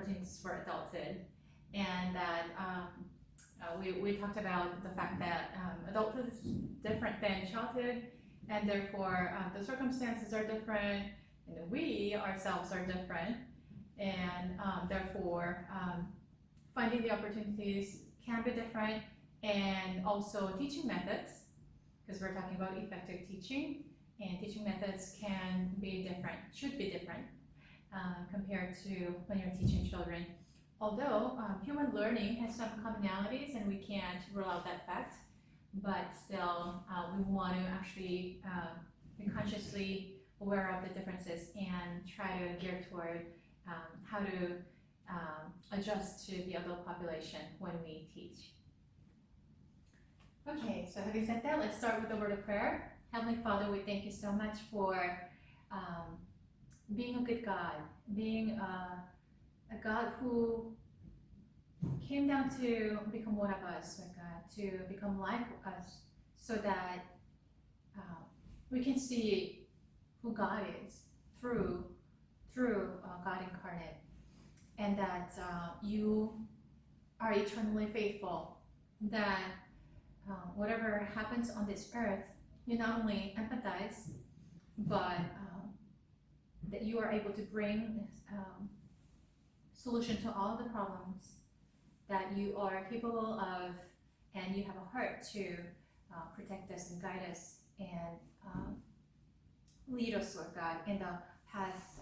opportunities for adulthood, and that we talked about the fact that adulthood is different than childhood, and therefore the circumstances are different, and we ourselves are different, and therefore finding the opportunities can be different, and also teaching methods, because we're talking about effective teaching, and teaching methods can be different, should be different compared to when you're teaching children. Although human learning has some commonalities and we can't rule out that fact, but still we want to actually be consciously aware of the differences and try to gear toward how to adjust to the adult population when we teach. Okay, so having said that, let's start with a word of prayer. Heavenly Father, we thank you so much for being a good God, being a God who came down to become one of us, Lord God, to become like us, so that we can see who God is through God incarnate, and that you are eternally faithful, that whatever happens on this earth, you not only empathize, but that you are able to bring solution to all the problems that you are capable of, and you have a heart to protect us and guide us and lead us, Lord God, in the path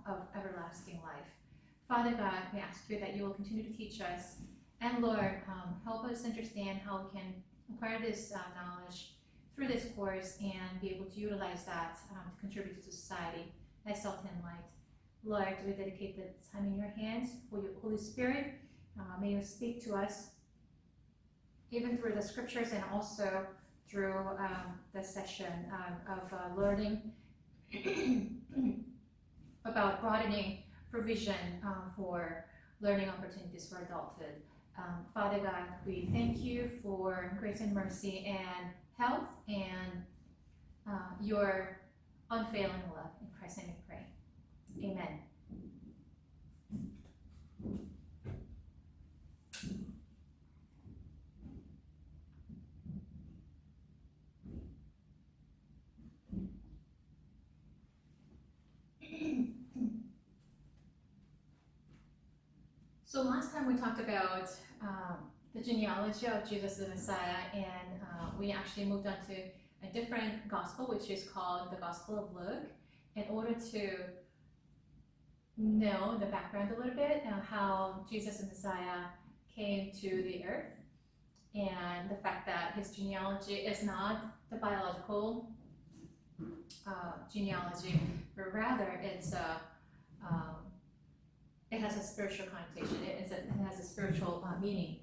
of everlasting life. Father God, we ask you that you will continue to teach us, and Lord, help us understand how we can acquire this knowledge through this course and be able to utilize that to contribute to society as salt and light. Lord, we dedicate the time in your hands for your Holy Spirit. May you speak to us even through the scriptures and also through the session of learning about broadening provision for learning opportunities for adulthood. Father God, we thank you for grace and mercy and health and your unfailing love. In Christ's name we pray. Amen. So last time we talked about the genealogy of Jesus the Messiah, and we actually moved on to a different gospel, which is called the Gospel of Luke, in order to know the background a little bit and how Jesus the Messiah came to the earth, and the fact that his genealogy is not the biological genealogy, but rather it's it has a spiritual connotation. It has a spiritual meaning.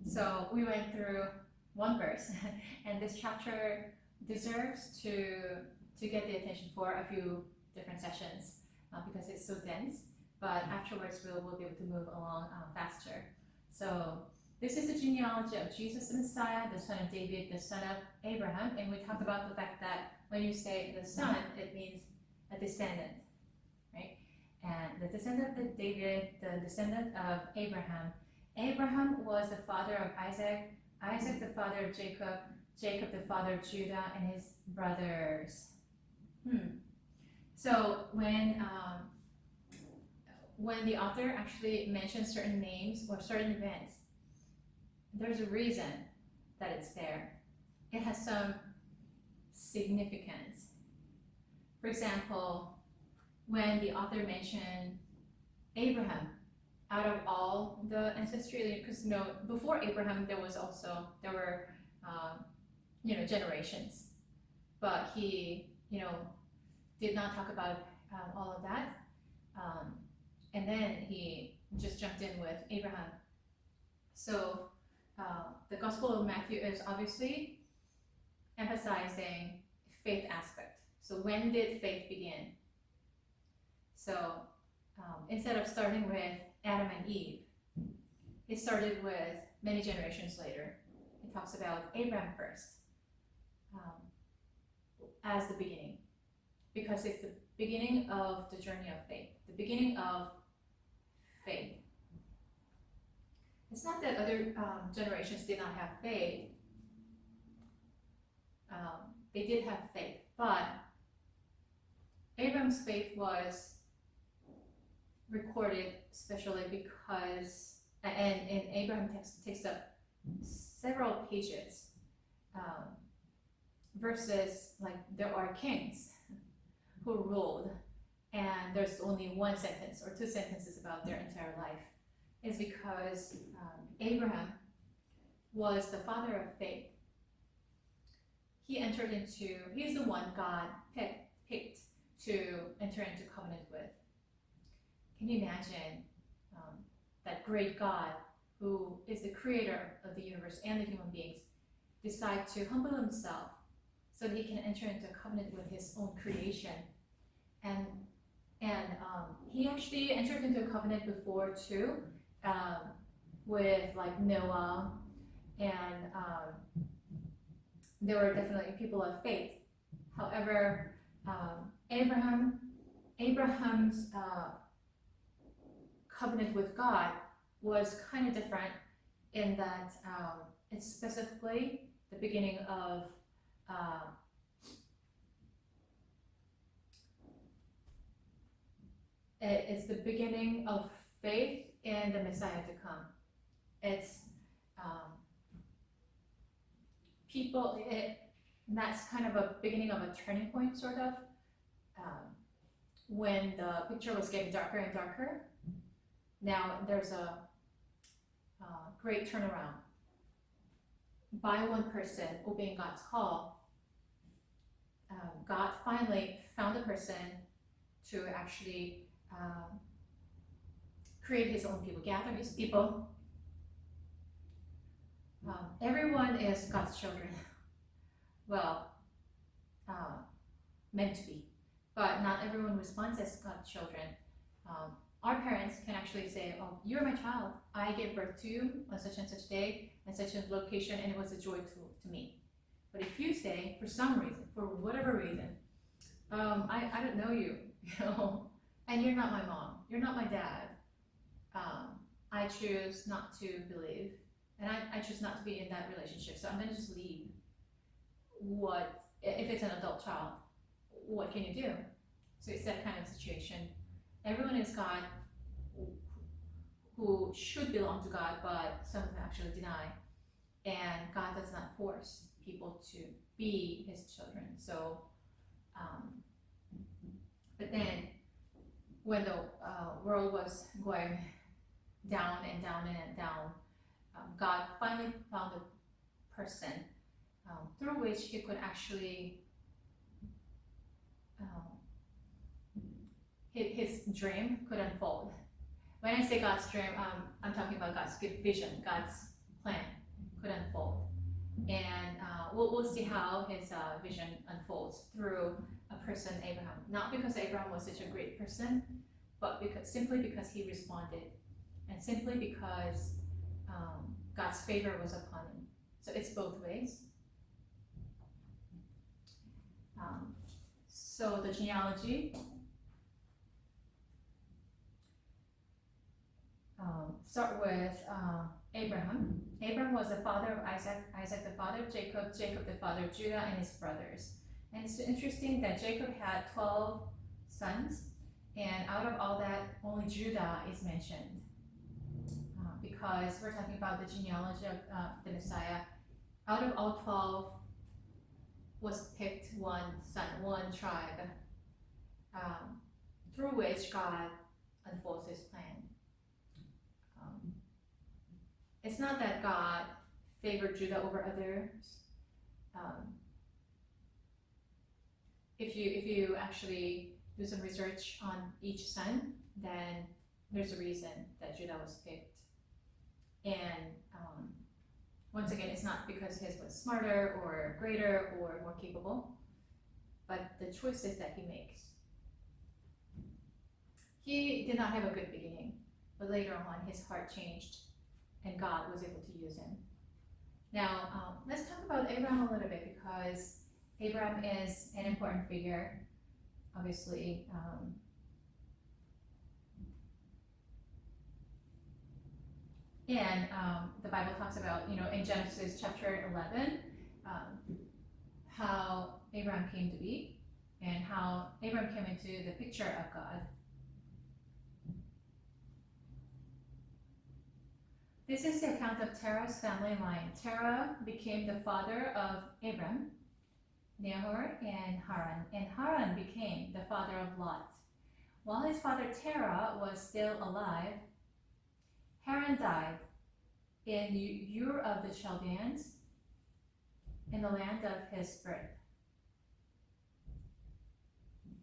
So we went through one verse, and this chapter deserves to get the attention for a few different sessions. Because it's so dense, but afterwards we'll be able to move along faster. So this is the genealogy of Jesus the Messiah, the son of David, the son of Abraham, and we talked about the fact that when you say the son, it means a descendant, right? And the descendant of David, the descendant of Abraham. Abraham was the father of Isaac, Isaac the father of Jacob, Jacob the father of Judah and his brothers. So when the author actually mentions certain names or certain events, there's a reason that it's there. It has some significance. For example, when the author mentioned Abraham, out of all the ancestry, because before Abraham there were generations, but he did not talk about all of that, and then he just jumped in with Abraham. So the Gospel of Matthew is obviously emphasizing faith aspect. So when did faith begin? So instead of starting with Adam and Eve, it started with many generations later. It talks about Abraham first as the beginning, because it's the beginning of the journey of faith, the beginning of faith. It's not that other generations did not have faith. They did have faith, but Abraham's faith was recorded especially because, and Abraham takes up several pages versus like there are kings who ruled and there's only one sentence or two sentences about their entire life. Is because Abraham was the father of faith. He's the one God picked to enter into covenant with. Can you imagine that great God, who is the creator of the universe and the human beings, decide to humble himself so that he can enter into covenant with his own creation? And he actually entered into a covenant before too, with like Noah, and there were definitely people of faith. However, Abraham's covenant with God was kind of different in that it's specifically the beginning of it's the beginning of faith in the Messiah to come. It's that's kind of a beginning of a turning point, sort of, when the picture was getting darker and darker. Now there's a great turnaround. By one person obeying God's call, God finally found a person to actually create his own people, gather his people. Everyone is God's children. Well, meant to be, but not everyone responds as God's children. Our parents can actually say, "Oh, you're my child. I gave birth to you on such and such day and such a location, and it was a joy to me." But if you say, for some reason, for whatever reason, I don't know you, and you're not my mom, you're not my dad. I choose not to believe, and I choose not to be in that relationship. So I'm gonna just leave. What if it's an adult child? What can you do? So it's that kind of situation. Everyone is God, who should belong to God, but some of them actually deny. And God does not force people to be his children. So, but then when the world was going down and down and down, God finally found a person through which he could actually his dream could unfold. When I say God's dream, I'm talking about God's vision, God's plan could unfold. And we'll see how his vision unfolds through a person, Abraham. Not because Abraham was such a great person, but simply because he responded, and simply because God's favor was upon him. So it's both ways. So the genealogy. Start with Abraham. Abraham was the father of Isaac, Isaac the father of Jacob, Jacob the father of Judah and his brothers. And it's interesting that Jacob had 12 sons, and out of all that, only Judah is mentioned. Because we're talking about the genealogy of the Messiah. Out of all 12 was picked one son, one tribe, through which God unfolds his plan. It's not that God favored Judah over others. If you actually do some research on each son, then there's a reason that Judah was picked. And once again, it's not because his was smarter or greater or more capable, but the choices that he makes. he did not have a good beginning, but later on his heart changed and God was able to use him. Now, let's talk about Abraham a little bit, because Abraham is an important figure, obviously. And the Bible talks about, in Genesis chapter 11, how Abraham came to be and how Abraham came into the picture of God. This is the account of Terah's family line. Terah became the father of Abram, Nahor, and Haran became the father of Lot. While his father Terah was still alive, Haran died in Ur of the Chaldeans, in the land of his birth.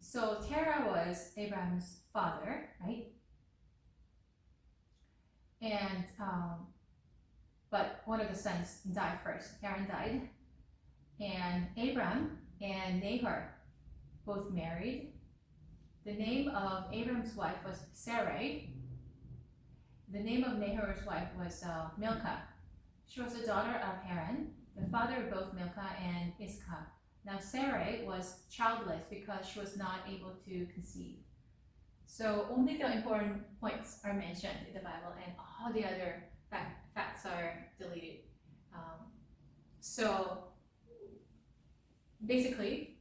So Terah was Abraham's father, right? And but one of the sons died first. Haran died, and Abram and Nahor both married. The name of Abram's wife was Sarai. The name of Nahor's wife was Milcah. She was the daughter of Haran, the father of both Milcah and Iscah. Now Sarai was childless because she was not able to conceive. So only the important points are mentioned in the Bible, and all the other facts are deleted. So basically,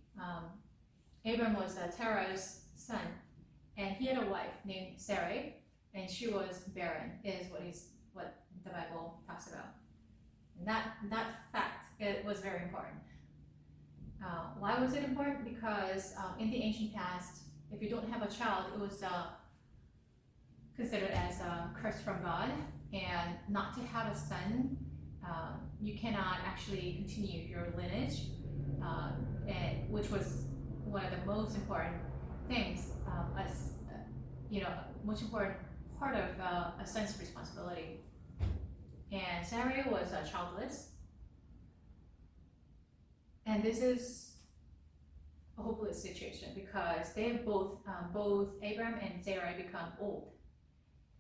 Abram was Terah's son, and he had a wife named Sarai, and she was barren, is what the Bible talks about. And that fact, it was very important. Why was it important? Because in the ancient past, if you don't have a child, it was considered as a curse from God, and not to have a son, you cannot actually continue your lineage, which was one of the most important things, most important part of a son's responsibility. And Sarai was childless, and this is a hopeless situation because they have both Abram and Sarai become old,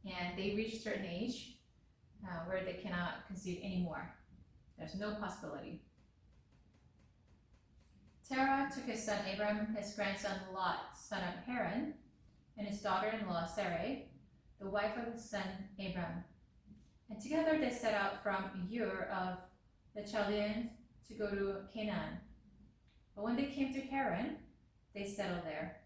and they reach a certain age where they cannot conceive anymore. There's no possibility. Terah took his son Abram, his grandson Lot, son of Haran, and his daughter-in-law Sarai, the wife of his son Abram. And together they set out from Ur of the Chaldeans to go to Canaan. But when they came to Haran, they settled there.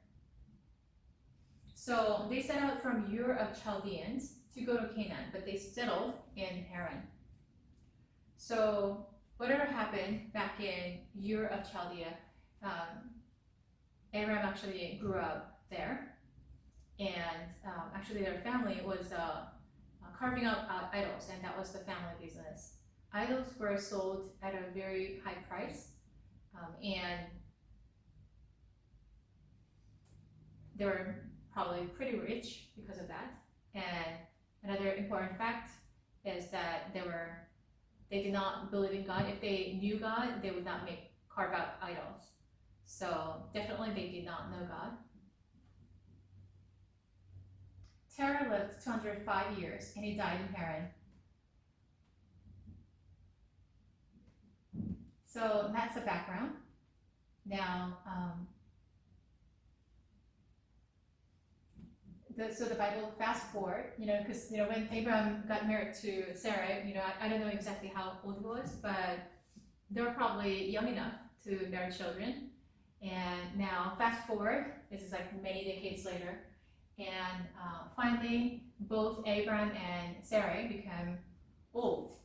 So they set out from Ur of Chaldeans to go to Canaan, but they settled in Haran. So whatever happened back in Ur of Chaldea, Abram actually grew up there, and actually their family was carving out idols, and that was the family business. Idols were sold at a very high price, and they were probably pretty rich because of that. And another important fact is that they did not believe in God. If they knew God, they would not carve out idols. So definitely they did not know God. Terah lived 205 years, and he died in Haran. So that's the background. Now, so the Bible fast forward, because when Abram got married to Sarah, I don't know exactly how old he was, but they were probably young enough to bear children. And now fast forward, this is like many decades later, and finally both Abram and Sarai become old.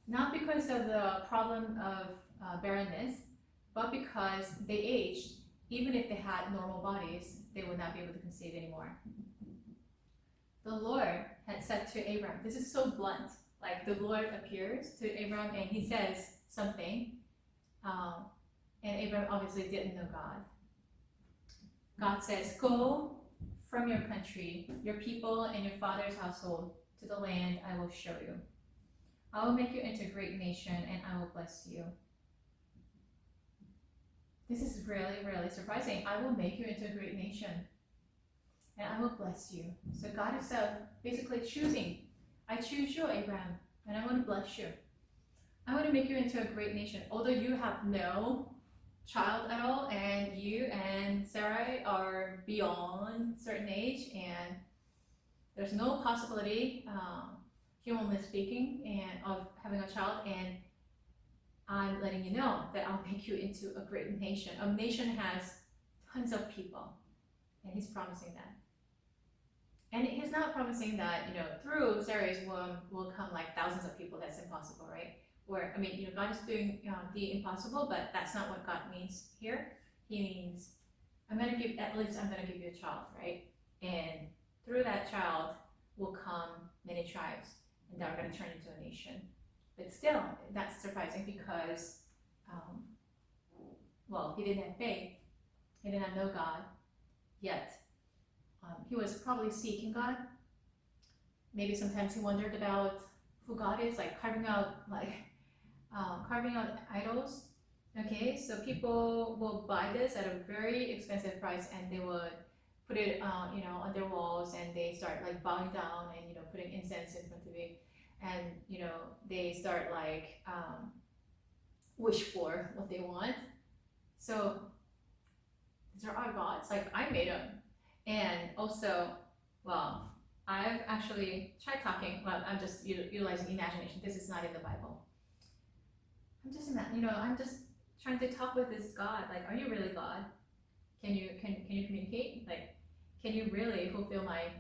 Not because of the problem of barrenness, but because they aged. Even if they had normal bodies, they would not be able to conceive anymore. The Lord had said to Abram, this is so blunt, like the Lord appears to Abram and he says something, and Abram obviously didn't know God. God says, go from your country, your people, and your father's household to the land I will show you. I will make you into a great nation, and I will bless you. This is really, really surprising. I will make you into a great nation. and I will bless you. So God is basically choosing. I choose you, Abraham, and I want to bless you. I want to make you into a great nation. Although you have no child at all, and you and Sarai are beyond certain age, and there's no possibility, humanly speaking, and of having a child, and I'm letting you know that I'll make you into a great nation. A nation has tons of people, and he's promising that. And he's not promising that, through Sarah's womb will come like thousands of people. That's impossible, right? Or, God is doing the impossible, but that's not what God means here. He means, I'm going to give you a child, right? And through that child will come many tribes, and they're going to turn into a nation. But still, that's surprising because, he didn't have faith. He did not know God yet. He was probably seeking God. Maybe sometimes he wondered about who God is, like carving out idols. Okay, so people will buy this at a very expensive price, and they would put it, on their walls, and they start like bowing down and putting incense in front of it, and they start like wish for what they want. So these are our gods. Like I made them. And also, I've actually tried talking. I'm just utilizing imagination. This is not in the Bible. I'm just trying to talk with this God. Like, are you really God? Can you communicate? Like, can you really fulfill my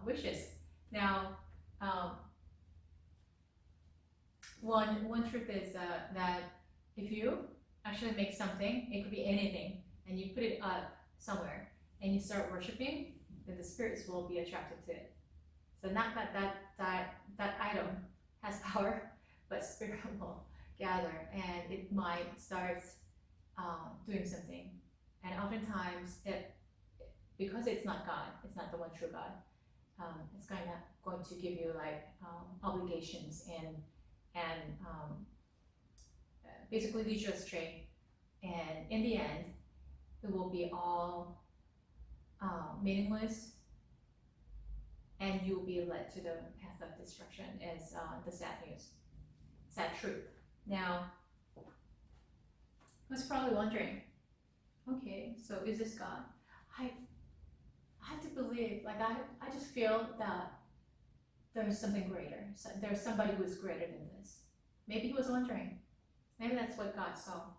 wishes? Now, one truth is that if you actually make something, it could be anything, and you put it up somewhere, and you start worshiping, then the spirits will be attracted to it. So not that item has power, but spirit will gather, and it might start doing something. And oftentimes, because it's not God, it's not the one true God, it's kind of going to give you like obligations and basically lead you astray. And in the end, it will be all meaningless, and you will be led to the path of destruction, as the sad truth. Now, I was probably wondering, okay, so is this God? I have to believe, like I just feel that there's something greater. So there's somebody who is greater than this. Maybe he was wondering. Maybe that's what God saw.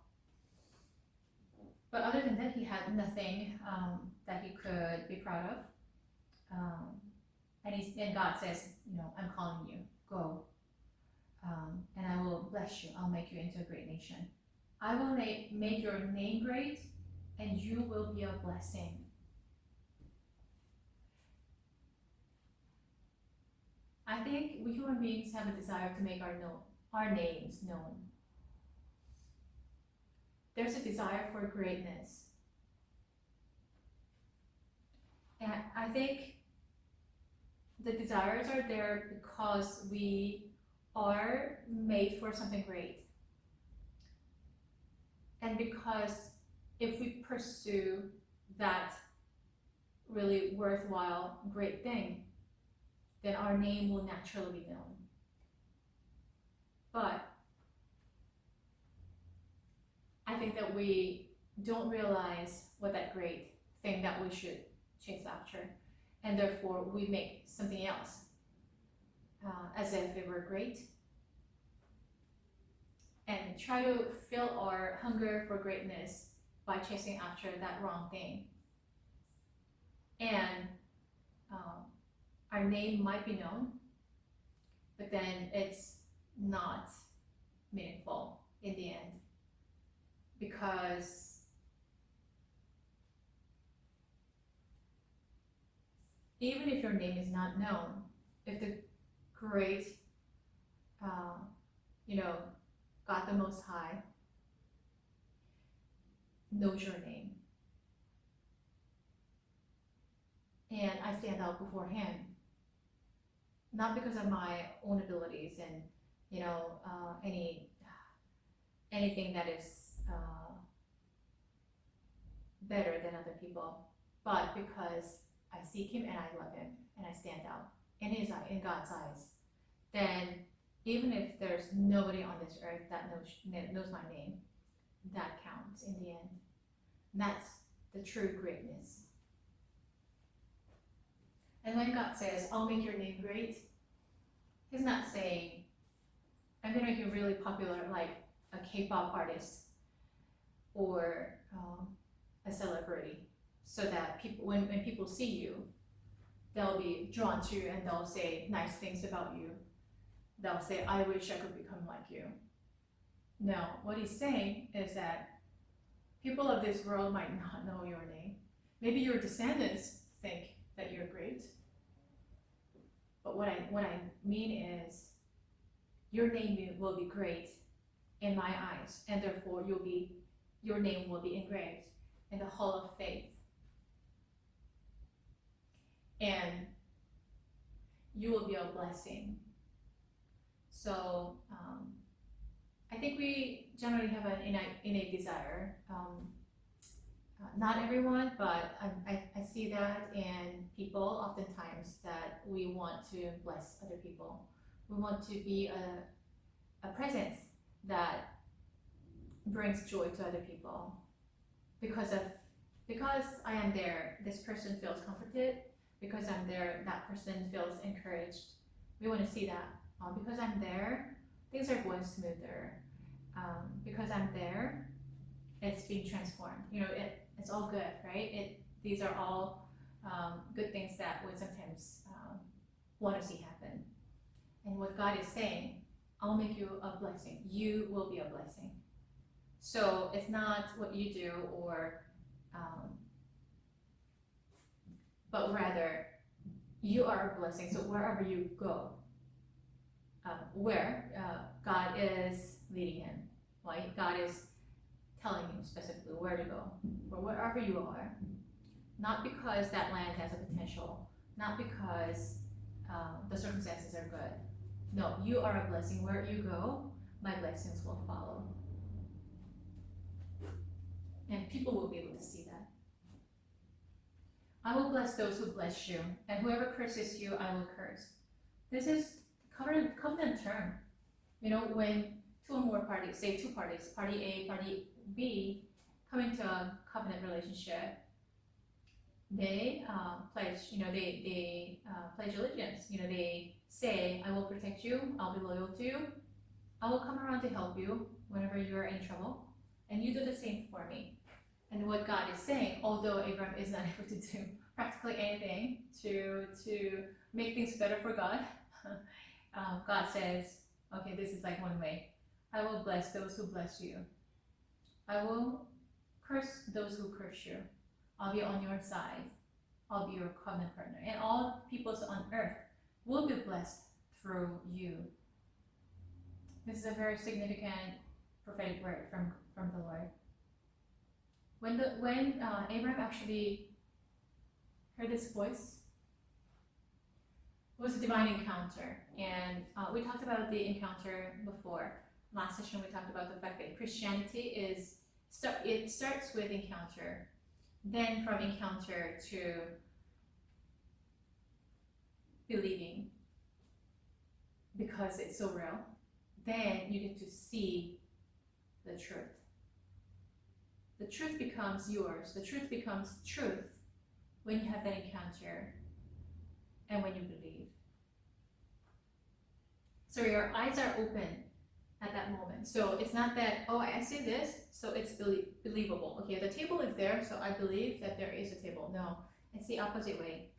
But other than that, he had nothing that he could be proud of. And God says, I'm calling you, go. And I will bless you. I'll make you into a great nation. I will make your name great, and you will be a blessing. I think we human beings have a desire to make our names known. There's a desire for greatness. And I think the desires are there because we are made for something great. And because if we pursue that really worthwhile, great thing, then our name will naturally be known. But I think that we don't realize what that great thing that we should chase after, and therefore we make something else as if it were great, and try to fill our hunger for greatness by chasing after that wrong thing. And our name might be known, but then it's not meaningful in the end, because even if your name is not known, if the great, God the Most High knows your name, and I stand out before Him, not because of my own abilities and anything that is better than other people, but because I seek him and I love him and I stand out in his eye, in God's eyes, then even if there's nobody on this earth that knows my name, that counts in the end. And that's the true greatness. And when God says, I'll make your name great, he's not saying, I'm going to make you really popular like a K-pop artist or a celebrity, so that people, when people see you, they'll be drawn to you and they'll say nice things about you. They'll say, I wish I could become like you. No, what he's saying is that people of this world might not know your name. Maybe your descendants think that you're great. But what I mean is, your name will be great in my eyes, and therefore your name will be engraved in the Hall of Faith. And you will be a blessing. So I think we generally have an innate desire. Not everyone, but I see that in people oftentimes, that we want to bless other people. We want to be a presence that brings joy to other people. Because I am there, this person feels comforted. Because I'm there, that person feels encouraged. We want to see that. Because I'm there, things are going smoother. Because I'm there, it's being transformed. It's all good, right? These are all good things that we sometimes want to see happen. And what God is saying, I'll make you a blessing. You will be a blessing. So it's not what you do, but rather you are a blessing. So wherever you go, God is leading him, right? God is telling him specifically where to go, or wherever you are. Not because that land has a potential, not because the circumstances are good. No, you are a blessing. Where you go, my blessings will follow. And people will be able to see that. I will bless those who bless you, and whoever curses you, I will curse. This is covenant term. When two or more parties, say two parties, party A, party B, come into a covenant relationship, they pledge, they pledge allegiance. They say, I will protect you, I'll be loyal to you, I will come around to help you whenever you're in trouble, and you do the same for me. And what God is saying, although Abram is not able to do practically anything to make things better for God, God says, okay, this is like one way. I will bless those who bless you. I will curse those who curse you. I'll be on your side. I'll be your covenant partner. And all peoples on earth will be blessed through you. This is a very significant prophetic word from the Lord. When Abraham actually heard this voice, it was a divine encounter. And we talked about the encounter before. Last session we talked about the fact that Christianity starts with encounter. Then from encounter to believing, because it's so real. Then you get to see the truth. The truth becomes yours. The truth becomes truth when you have that encounter and when you believe. So your eyes are open at that moment. So it's not that, oh, I see this, so it's believable. Okay, the table is there, so I believe that there is a table. No, it's the opposite way.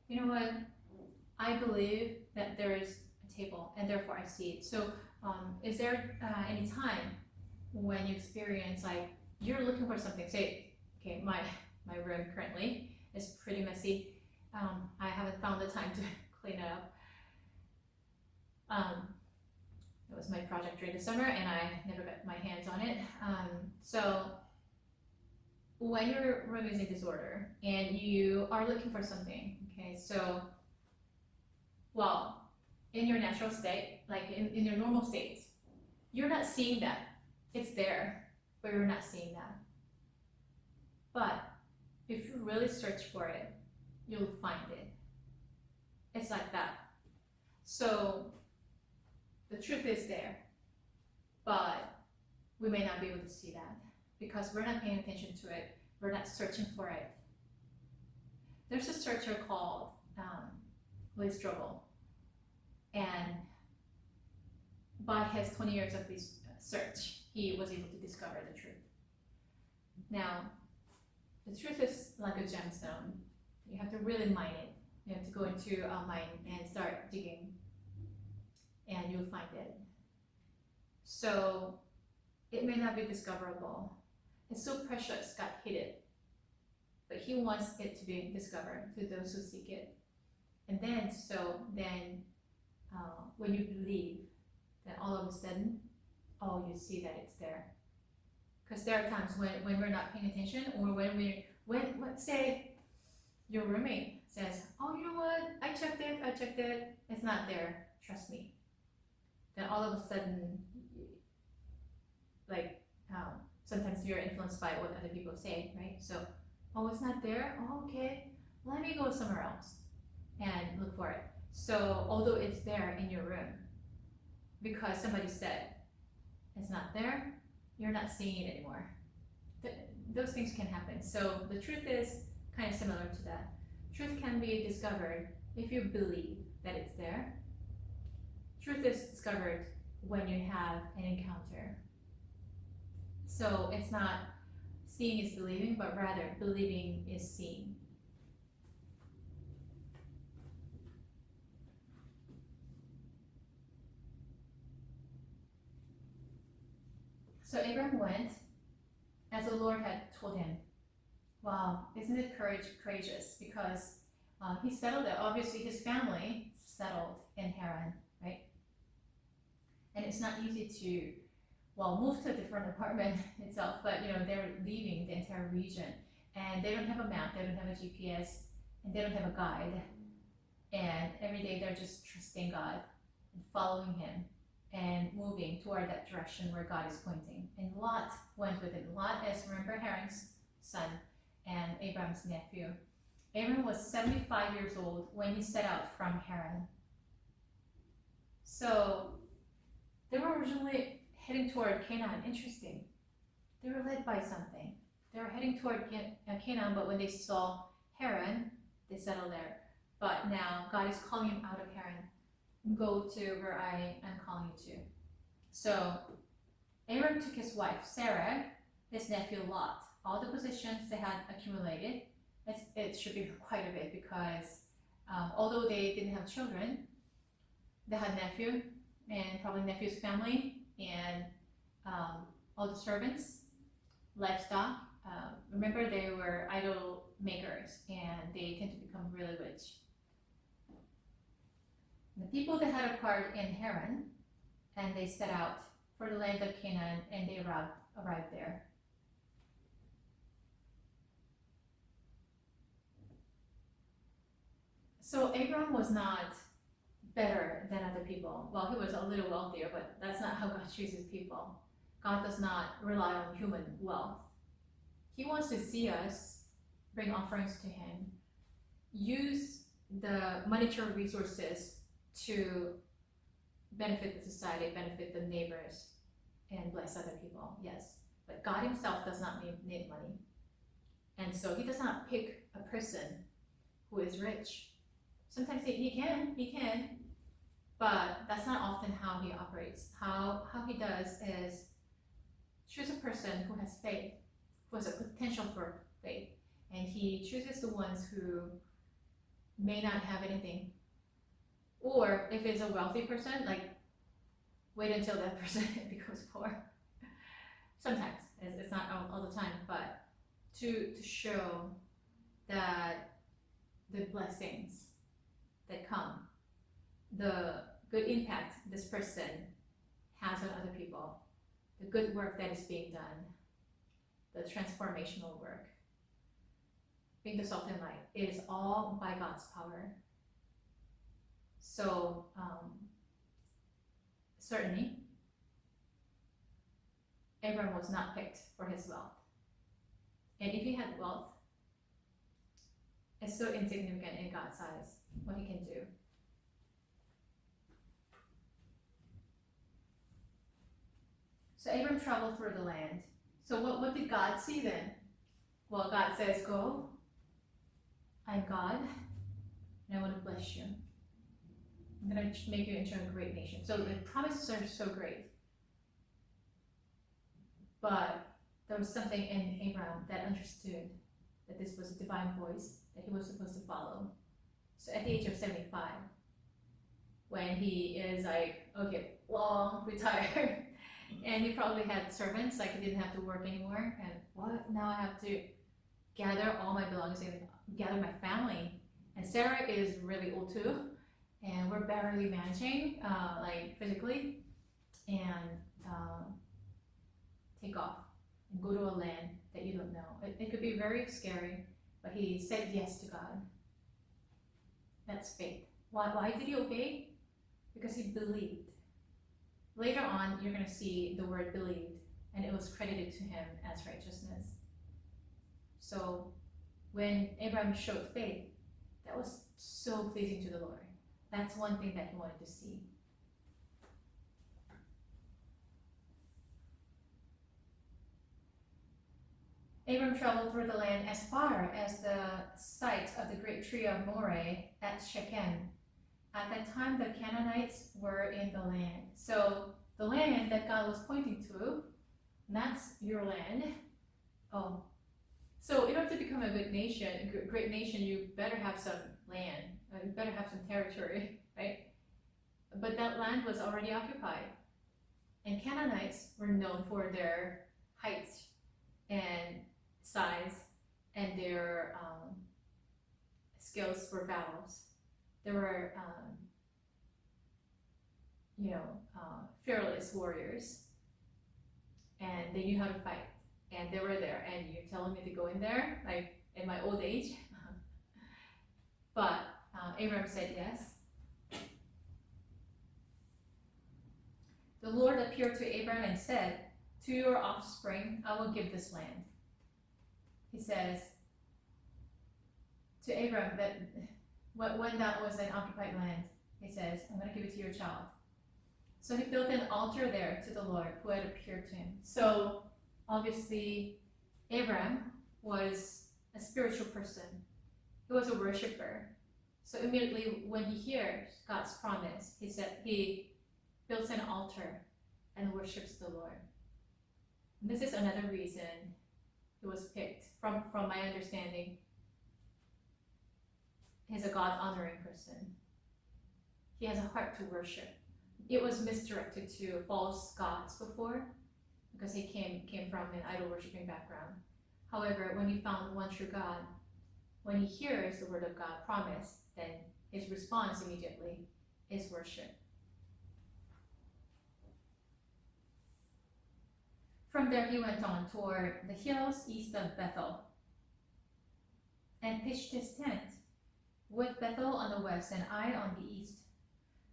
You know what? I believe that there is a table, and therefore I see it. So is there any time when you experience, like, you're looking for something? Say, okay, my room currently is pretty messy. I haven't found the time to clean it up. It was my project during the summer, and I never got my hands on it. So when your room is in disorder and you are looking for something, okay, so, well, in your natural state, like in your normal state, you're not seeing that. It's there, but you're not seeing that. But if you really search for it, you'll find it. It's like that. So the truth is there, but we may not be able to see that because we're not paying attention to it. We're not searching for it. There's a searcher called Lee Strobel, and by his 20 years of research, he was able to discover the truth. Now, the truth is like a gemstone. You have to really mine it. You have to go into a mine and start digging, and you'll find it. So it may not be discoverable. It's so precious, God hid it. But He wants it to be discovered to those who seek it. And then, when you believe, then all of a sudden, you see that it's there. Because there are times when we're not paying attention, or when let's say your roommate says, oh, you know what, I checked it, it's not there, trust me. Then all of a sudden, sometimes you're influenced by what other people say, right? So, it's not there, okay, let me go somewhere else and look for it. So, although it's there in your room, because somebody said it's not there, you're not seeing it anymore. Those things can happen. So the truth is kind of similar to that. Truth can be discovered if you believe that it's there. Truth is discovered when you have an encounter. So it's not seeing is believing, but rather believing is seeing. So Abraham went as the Lord had told him. Wow, isn't it courageous? Because he settled there. Obviously, his family settled in Haran, right? And it's not easy to, move to a different apartment itself, but they're leaving the entire region, and they don't have a map, they don't have a GPS, and they don't have a guide. And every day they're just trusting God and following Him and moving toward that direction where God is pointing. And Lot went with it. Lot is, remember, Haran's son and Abraham's nephew. Abraham was 75 years old when he set out from Haran. So they were originally heading toward Canaan. Interesting. They were led by something. They were heading toward Canaan, but when they saw Haran, they settled there. But now God is calling him out of Haran. Go to where I am calling you to. So Abraham took his wife Sarah, his nephew Lot, all the possessions they had accumulated. It should be quite a bit because although they didn't have children, they had nephew and probably nephew's family and all the servants, livestock. Remember, they were idol makers and they tend to become really rich. The people that had acquired in Haran, and they set out for the land of Canaan, and they arrived there. So Abraham was not better than other people. Well, he was a little wealthier, but that's not how God chooses people. God does not rely on human wealth. He wants to see us bring offerings to Him, use the monetary resources to benefit the society, benefit the neighbors, and bless other people, yes. But God Himself does not need money. And so He does not pick a person who is rich. Sometimes he can, but that's not often how He operates. How He does is choose a person who has faith, who has a potential for faith, and He chooses the ones who may not have anything. Or if it's a wealthy person, wait until that person becomes poor. Sometimes, it's not all the time, but to show that the blessings that come, the good impact this person has on other people, the good work that is being done, the transformational work, being the salt and light, it is all by God's power. So, certainly, Abraham was not picked for his wealth. And if he had wealth, is so insignificant in God's eyes, what he can do. So Abram traveled through the land. So what did God see then? Well, God says, go, I'm God, and I want to bless you. I'm going to make you into a great nation. So the promises are so great. But there was something in Abram that understood that this was a divine voice that he was supposed to follow. So at the age of 75, when he is like, okay, long retired, and he probably had servants, like he didn't have to work anymore, and what? Now I have to gather all my belongings and gather my family. And Sarah is really old too, and we're barely managing, like physically, and take off and go to a land that you don't know. It could be very scary, but he said yes to God. That's faith. Why did he obey? Because he believed. Later on, you're going to see the word believed, and it was credited to him as righteousness. So when Abraham showed faith, that was so pleasing to the Lord. That's one thing that he wanted to see. Abram traveled through the land as far as the site of the great tree of Moreh at Shechem. At that time, the Canaanites were in the land. So the land that God was pointing to, that's your land. Oh, so in order to become a good nation, a great nation, you better have some land. You better have some territory, right? But that land was already occupied. And Canaanites were known for their height and size and their skills for battles. There were, fearless warriors, and they knew how to fight, and they were there. And you're telling me to go in there, like in my old age? But Abram said yes. The Lord appeared to Abram and said, to your offspring I will give this land. He says to Abram that when that was an occupied land, he says, I'm going to give it to your child. So he built an altar there to the Lord who had appeared to him. So obviously Abram was a spiritual person. He was a worshiper. So immediately when he hears God's promise, he builds an altar and worships the Lord. And this is another reason he was picked. From my understanding, he's a God-honoring person. He has a heart to worship. It was misdirected to false gods before, because he came from an idol-worshiping background. However, when he found one true God, when he hears the word of God promised, then his response immediately is worship. From there he went on toward the hills east of Bethel and pitched his tent, with Bethel on the west and Ai on the east.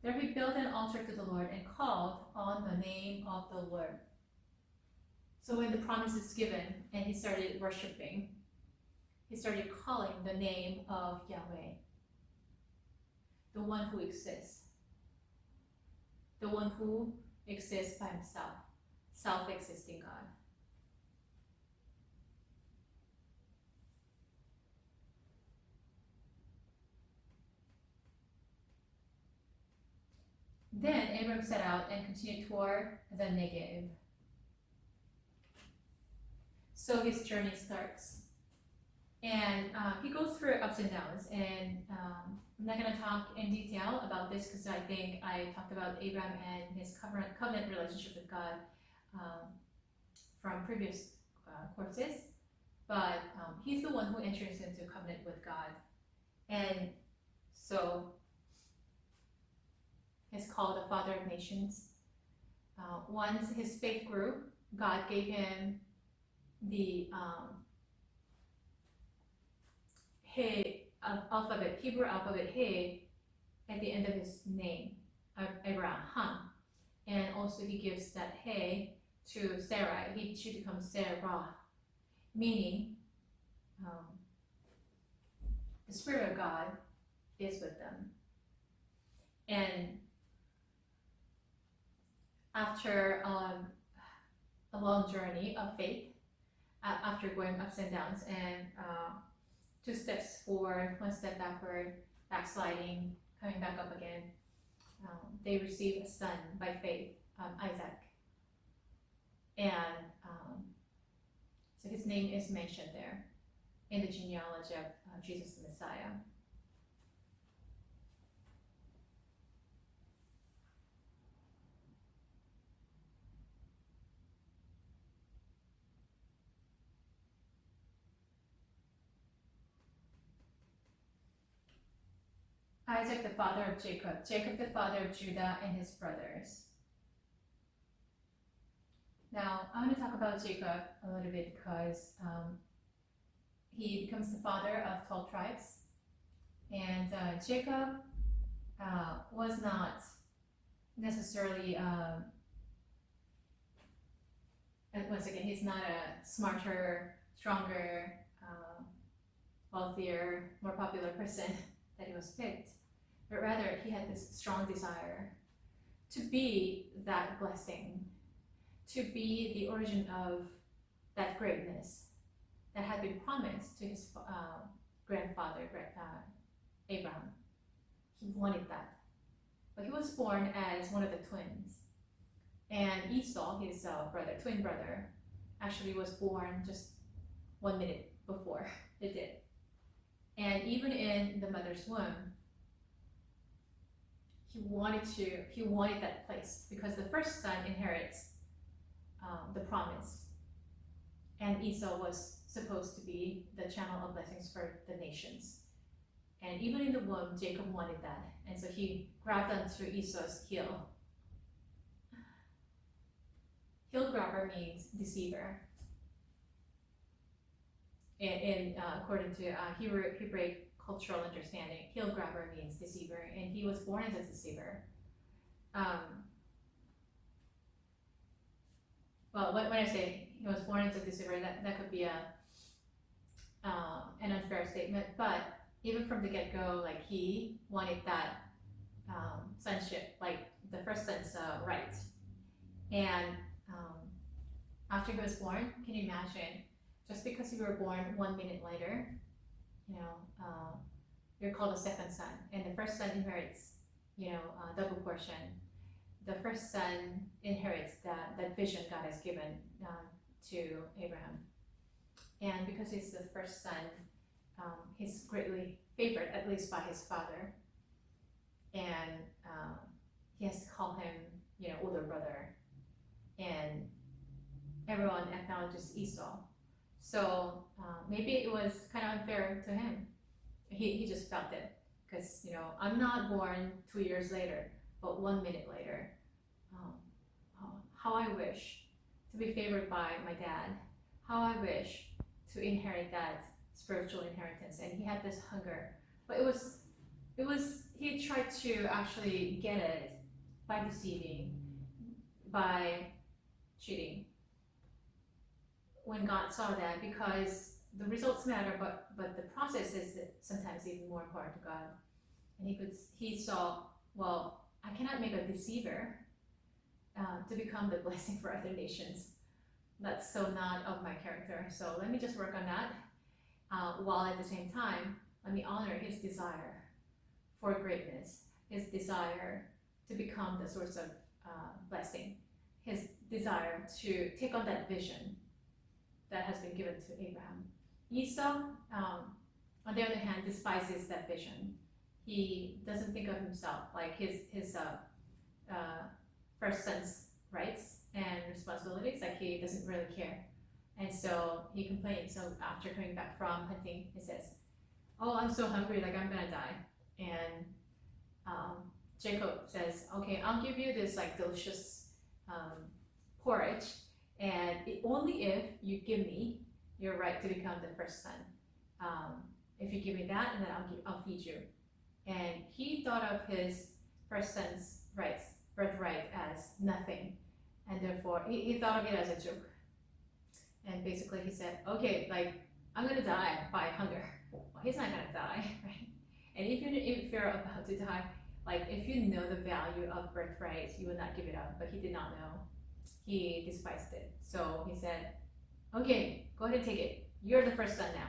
There he built an altar to the Lord and called on the name of the Lord. So when the promise is given and he started worshiping, he started calling the name of Yahweh, the one who exists, the one who exists by himself, self-existing God. Then Abram set out and continued toward the Negev. So his journey starts. And he goes through ups and downs. And I'm not going to talk in detail about this because I think I talked about Abram and his covenant relationship with God from previous courses. But he's the one who enters into covenant with God. And so is called the Father of Nations. Once his faith grew, God gave him the alphabet, Hebrew alphabet He, at the end of his name, Abraham. And also he gives that He to Sarah. She becomes Sarah, meaning the Spirit of God is with them. And after a long journey of faith, after going ups and downs and 2 steps forward, 1 step backward, backsliding, coming back up again, they receive a son by faith, Isaac. And so his name is mentioned there in the genealogy of Jesus the Messiah. Isaac, the father of Jacob, Jacob, the father of Judah and his brothers. Now, I want to talk about Jacob a little bit because he becomes the father of 12 tribes. And Jacob was not necessarily, and once again, he's not a smarter, stronger, wealthier, more popular person that he was picked, but rather he had this strong desire to be that blessing, to be the origin of that greatness that had been promised to his grandfather, Abraham. He wanted that. But he was born as one of the twins. And Esau, his twin brother, actually was born just 1 minute before it did. And even in the mother's womb, he wanted that place because the first son inherits the promise. And Esau was supposed to be the channel of blessings for the nations. And even in the womb, Jacob wanted that. And so he grabbed onto Esau's heel. Heel grabber means deceiver. According to Hebraic cultural understanding, heel grabber means deceiver, and he was born as a deceiver. Well, when I say he was born as a deceiver, that could be an unfair statement, but even from the get-go, like he wanted that sonship, like the first son's right. And after he was born, can you imagine? Just because you were born 1 minute later, you're called a second son, and the first son inherits, double portion. The first son inherits that vision God has given to Abraham, and because he's the first son, he's greatly favored, at least by his father, and he has to call him, older brother, and everyone acknowledges Esau. So maybe it was kind of unfair to him. He just felt it because I'm not born 2 years later, but 1 minute later. How I wish to be favored by my dad. How I wish to inherit that spiritual inheritance. And he had this hunger, but it was he tried to actually get it by deceiving, by cheating. When God saw that, because the results matter, but the process is sometimes even more important to God. And he saw, well, I cannot make a deceiver to become the blessing for other nations. That's so not of my character. So let me just work on that, while at the same time, let me honor his desire for greatness, his desire to become the source of blessing, his desire to take on that vision that has been given to Abraham. Esau, on the other hand, despises that vision. He doesn't think of himself, like his first son's rights and responsibilities, like he doesn't really care. And so he complains. So after coming back from hunting, he says, oh, I'm so hungry, like I'm gonna die. And Jacob says, okay, I'll give you this like delicious porridge, and only if you give me your right to become the first son. If you give me that, and then I'll feed you. And he thought of his first son's birthright as nothing, and therefore he thought of it as a joke. And basically he said, okay, like I'm gonna die by hunger, well, he's not gonna die, right? And even if you're about to die, like if you know the value of birthright, you would not give it up. But he did not know. He despised it. So he said, okay, go ahead and take it. You're the first son now.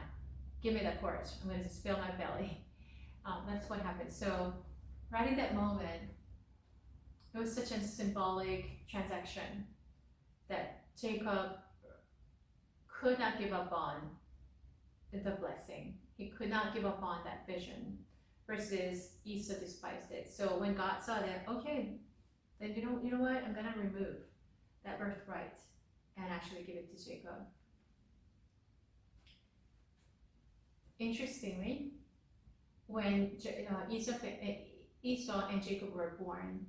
Give me that porridge. I'm gonna just fill my belly. That's what happened. So right in that moment, it was such a symbolic transaction that Jacob could not give up on the blessing. He could not give up on that vision, versus Esau despised it. So when God saw that, okay, then you know what? I'm gonna remove that birthright and actually give it to Jacob. Interestingly, when Esau and Jacob were born,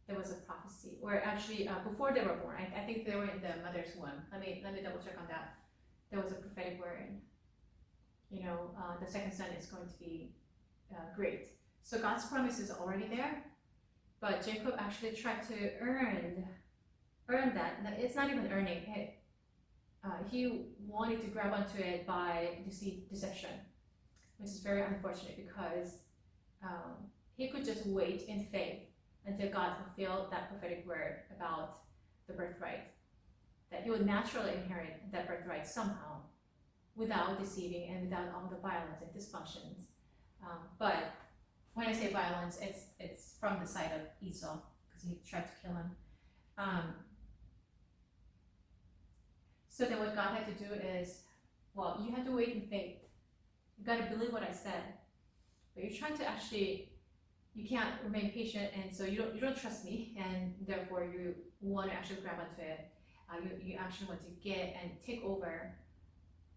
there was a prophecy, or actually before they were born, I think they were in the mother's womb. Let me double check on that. There was a prophetic word. The second son is going to be great. So God's promise is already there, but Jacob actually tried to earn that. It's not even earning. He wanted to grab onto it by deception, which is very unfortunate, because he could just wait in faith until God fulfilled that prophetic word about the birthright, that he would naturally inherit that birthright somehow, without deceiving and without all the violence and dysfunctions. But when I say violence, it's from the side of Esau, because he tried to kill him. So then what God had to do is, well, you have to wait in faith. You got to believe what I said. But you're trying to you can't remain patient, and so you don't trust me, and therefore you want to actually grab onto it. You actually want to get and take over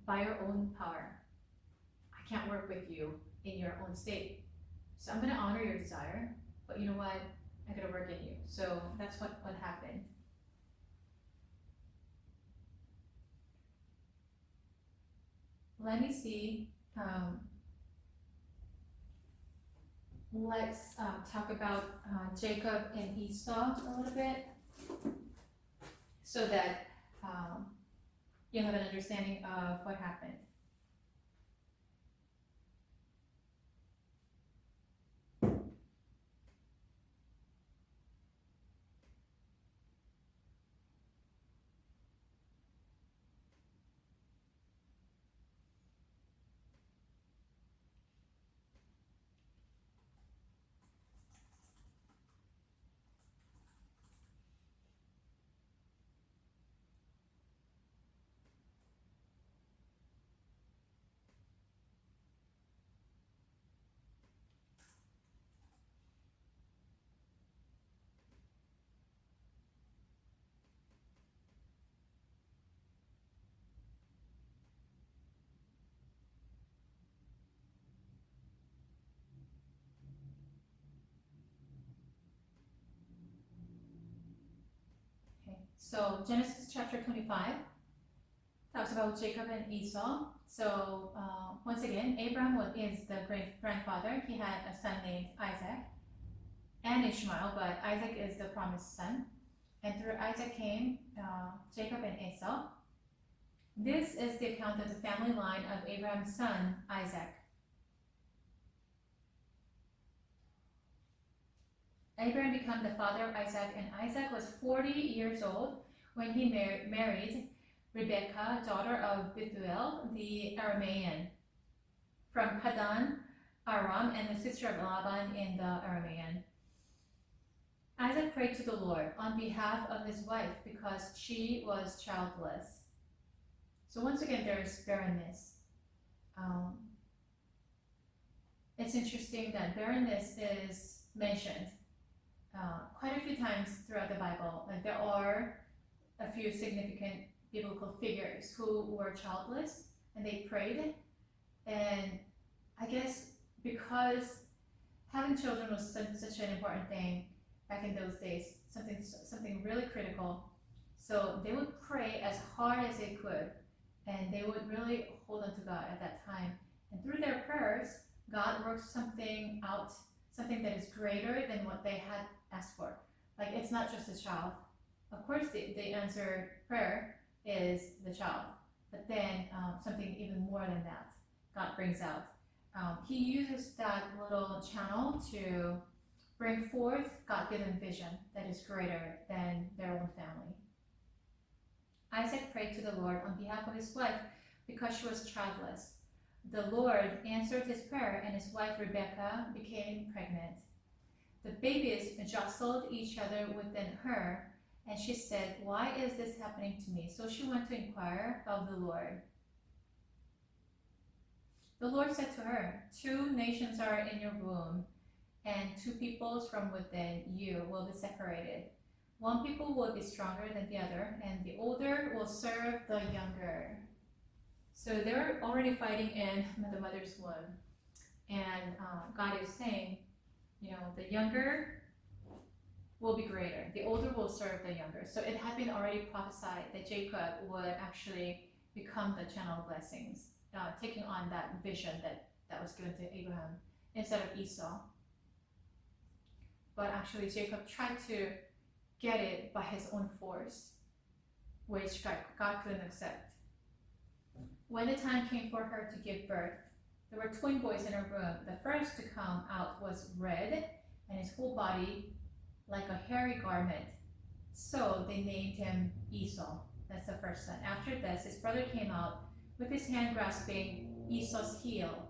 by your own power. I can't work with you in your own state. So I'm going to honor your desire, but you know what? I got to work in you. So that's what happened. Let me see. Let's talk about Jacob and Esau a little bit, so that you'll have an understanding of what happened. So Genesis chapter 25 talks about Jacob and Esau. So once again, Abraham is the great grandfather. He had a son named Isaac and Ishmael, but Isaac is the promised son. And through Isaac came Jacob and Esau. This is the account of the family line of Abraham's son, Isaac. Abraham became the father of Isaac, and Isaac was 40 years old when he married Rebekah, daughter of Bethuel the Aramean, from Padan Aram, and the sister of Laban in the Aramean. Isaac prayed to the Lord on behalf of his wife because she was childless. So once again, there's barrenness. It's interesting that barrenness is mentioned quite a few times throughout the Bible. Like, there are a few significant biblical figures who were childless and they prayed. And I guess because having children was such an important thing back in those days, something really critical. So they would pray as hard as they could, and they would really hold on to God at that time. And through their prayers, God worked something out, something that is greater than what they had asked for. Like, it's not just a child. Of course, the answered prayer is the child, but then something even more than that. God brings out. He uses that little channel to bring forth God-given vision that is greater than their own family. Isaac prayed to the Lord on behalf of his wife because she was childless. The Lord answered his prayer and his wife Rebekah became pregnant. The babies jostled each other within her, and she said, "Why is this happening to me?" So she went to inquire of the Lord. The Lord said to her, "Two nations are in your womb, and two peoples from within you will be separated. One people will be stronger than the other, and the older will serve the younger." So they're already fighting in the mother's womb. And God is saying, the younger will be greater. The older will serve the younger. So it had been already prophesied that Jacob would actually become the channel of blessings, taking on that vision that was given to Abraham instead of Esau. But actually Jacob tried to get it by his own force, which God couldn't accept. When the time came for her to give birth, there were twin boys in her womb. The first to come out was red, and his whole body like a hairy garment. So they named him Esau. That's the first son. After this, his brother came out with his hand grasping Esau's heel.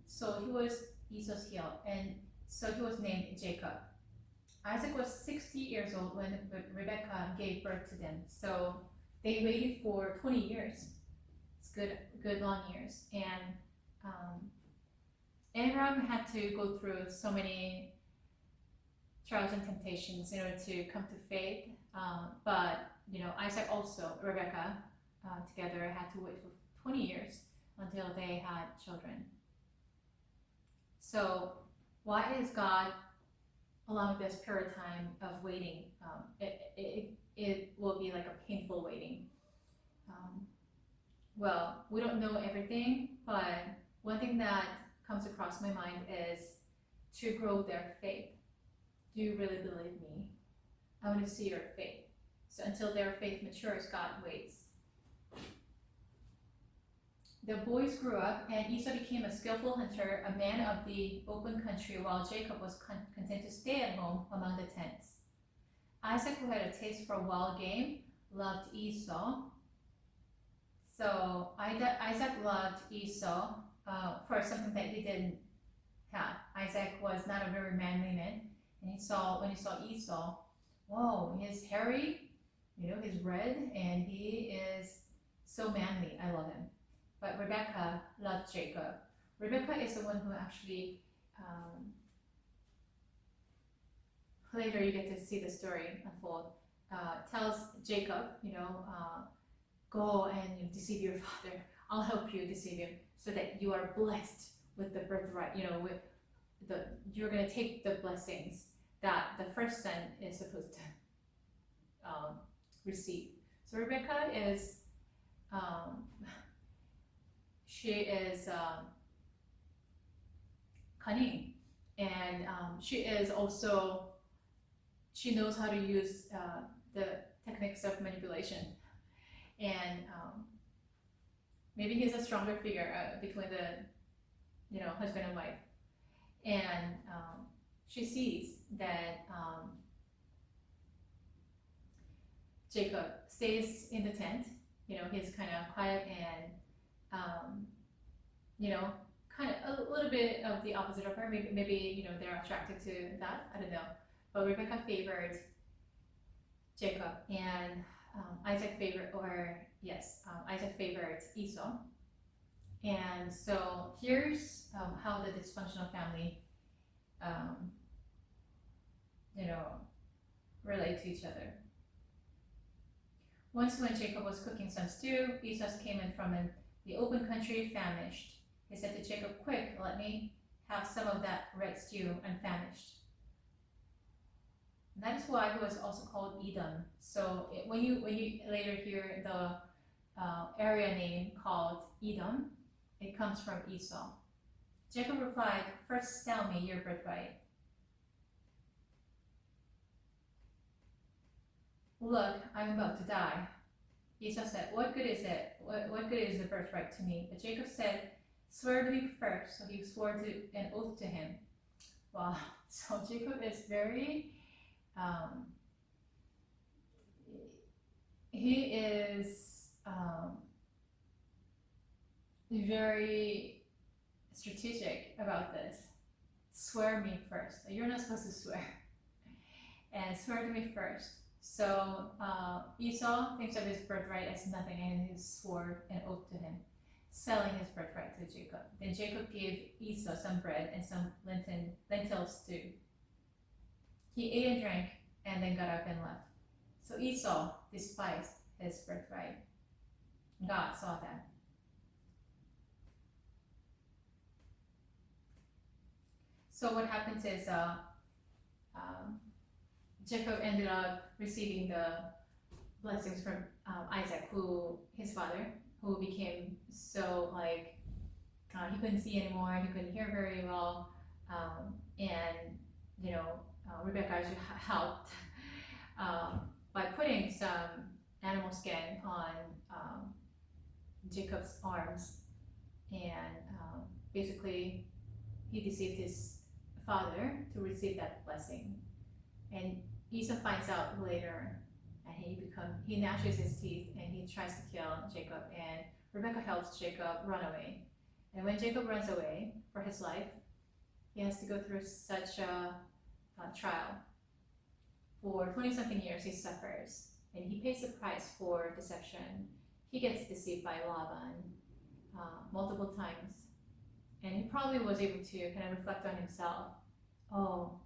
So he was Esau's heel, and so he was named Jacob. Isaac was 60 years old when Rebekah gave birth to them. So they waited for 20 years. It's good long years. And Abraham had to go through so many trials and temptations in order to come to faith. But Isaac also, Rebekah, together had to wait for 20 years until they had children. So why is God allowing this period of time of waiting? It will be like a painful waiting. Well, we don't know everything, but one thing that comes across my mind is to grow their faith. Do you really believe me? I want to see your faith. So until their faith matures, God waits. The boys grew up, and Esau became a skillful hunter, a man of the open country, while Jacob was content to stay at home among the tents. Isaac, who had a taste for wild game, loved Esau. So Isaac loved Esau for something that he didn't have. Isaac was not a very manly man, and when he saw Esau, whoa, he's hairy, he's red, and he is so manly. I love him. But Rebekah loved Jacob. Rebekah is the one who actually, later you get to see the story unfold, tells Jacob, go and deceive your father. I'll help you deceive him so that you are blessed with the birthright, you're going to take the blessings that the first son is supposed to receive. So Rebekah is, she is cunning, and she is also, she knows how to use the techniques of manipulation. And maybe he's a stronger figure between the husband and wife. And she sees that Jacob stays in the tent. He's kind of quiet and kind of a little bit of the opposite of her. Maybe they're attracted to that. I don't know. But Rebekah favored Jacob, and Isaac favored Esau. And so here's how the dysfunctional family relate to each other. Once when Jacob was cooking some stew, Esau came in from the open country famished. He said to Jacob, "Quick, let me have some of that red stew unfamished." And that is why he was also called Edom. So when you later hear the area name called Edom, it comes from Esau. Jacob replied, "First sell me your birthright." "Look, I'm about to die." Esau said, "What good is it? What good is the birthright to me?" But Jacob said, swear to me first. So he swore to an oath to him. Wow. So Jacob is very, he is very strategic about this. Swear me first. You're not supposed to swear. And swear to me first. So Esau thinks of his birthright as nothing, and he swore an oath to him, selling his birthright to Jacob. Then Jacob gave Esau some bread and some lentil stew. He ate and drank, and then got up and left. So Esau despised his birthright. God saw that. So what happens is Jacob ended up receiving the blessings from Isaac, his father, who became so he couldn't see anymore, he couldn't hear very well, and Rebecca actually helped by putting some animal skin on Jacob's arms, and basically he deceived his father to receive that blessing. And Esau finds out later, and he gnashes his teeth and he tries to kill Jacob, and Rebecca helps Jacob run away. And when Jacob runs away for his life, he has to go through such a trial. For 20-something years he suffers, and he pays the price for deception. He gets deceived by Laban multiple times, and he probably was able to kind of reflect on himself. Oh,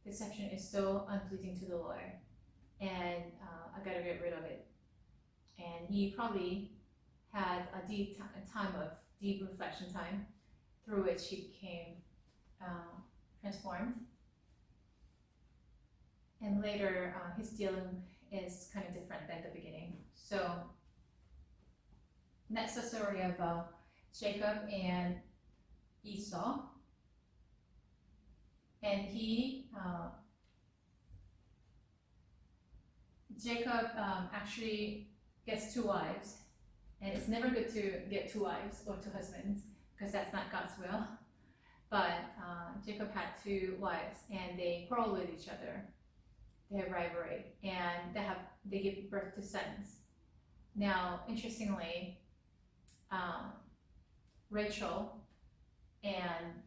deception is so unpleasing to the Lord, and I gotta get rid of it. And he probably had a time of deep reflection time, through which he became transformed. And later, his dealing is kind of different than the beginning. So that's the story of Jacob and Esau. And Jacob actually gets 2 wives, and it's never good to get 2 wives or 2 husbands, because that's not God's will. But Jacob had 2 wives, and they quarrel with each other. They have rivalry, and they give birth to sons. Now, interestingly, Rachel and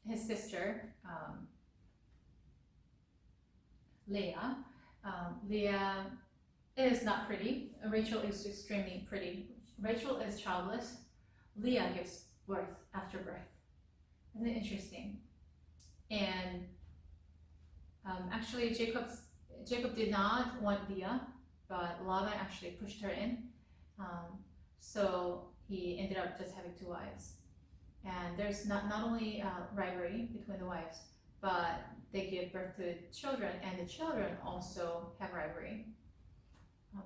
his sister Leah. Leah is not pretty. Rachel is extremely pretty. Rachel is childless. Leah gives birth after birth. Isn't it interesting? And actually, Jacob did not want Leah, but Laban actually pushed her in. So he ended up just having 2 wives. And there's not only rivalry between the wives, but they give birth to children, and the children also have rivalry.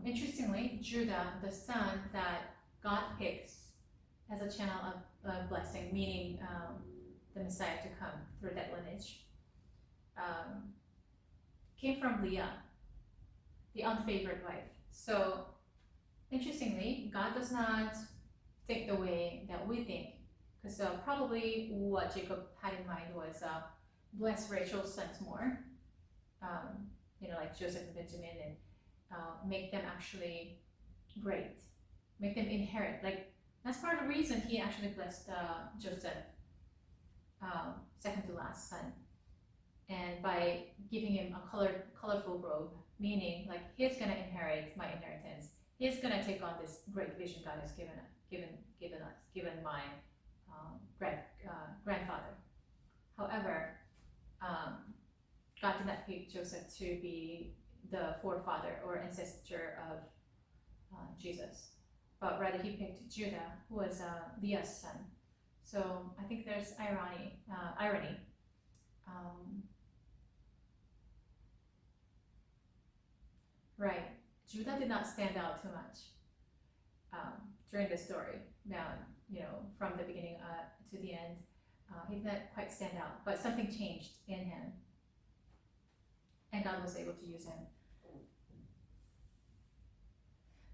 Interestingly, Judah, the son that God picks as a channel of blessing, meaning the Messiah to come through that lineage, came from Leah, the unfavored wife. So, interestingly, God does not think the way that we think, because probably what Jacob had in mind was bless Rachel's sons more, like Joseph and Benjamin, and make them actually great, make them inherit. That's part of the reason he actually blessed Joseph, second to last son, and by giving him a colorful robe, meaning he's gonna inherit my inheritance. He's gonna take on this great vision God has given my grandfather. However, God did not pick Joseph to be the forefather or ancestor of Jesus, but rather he picked Judah, who was Leah's son. So I think there's irony. Right, Judah did not stand out too much during the story. Now, from the beginning to the end, he did not quite stand out, but something changed in him, and God was able to use him.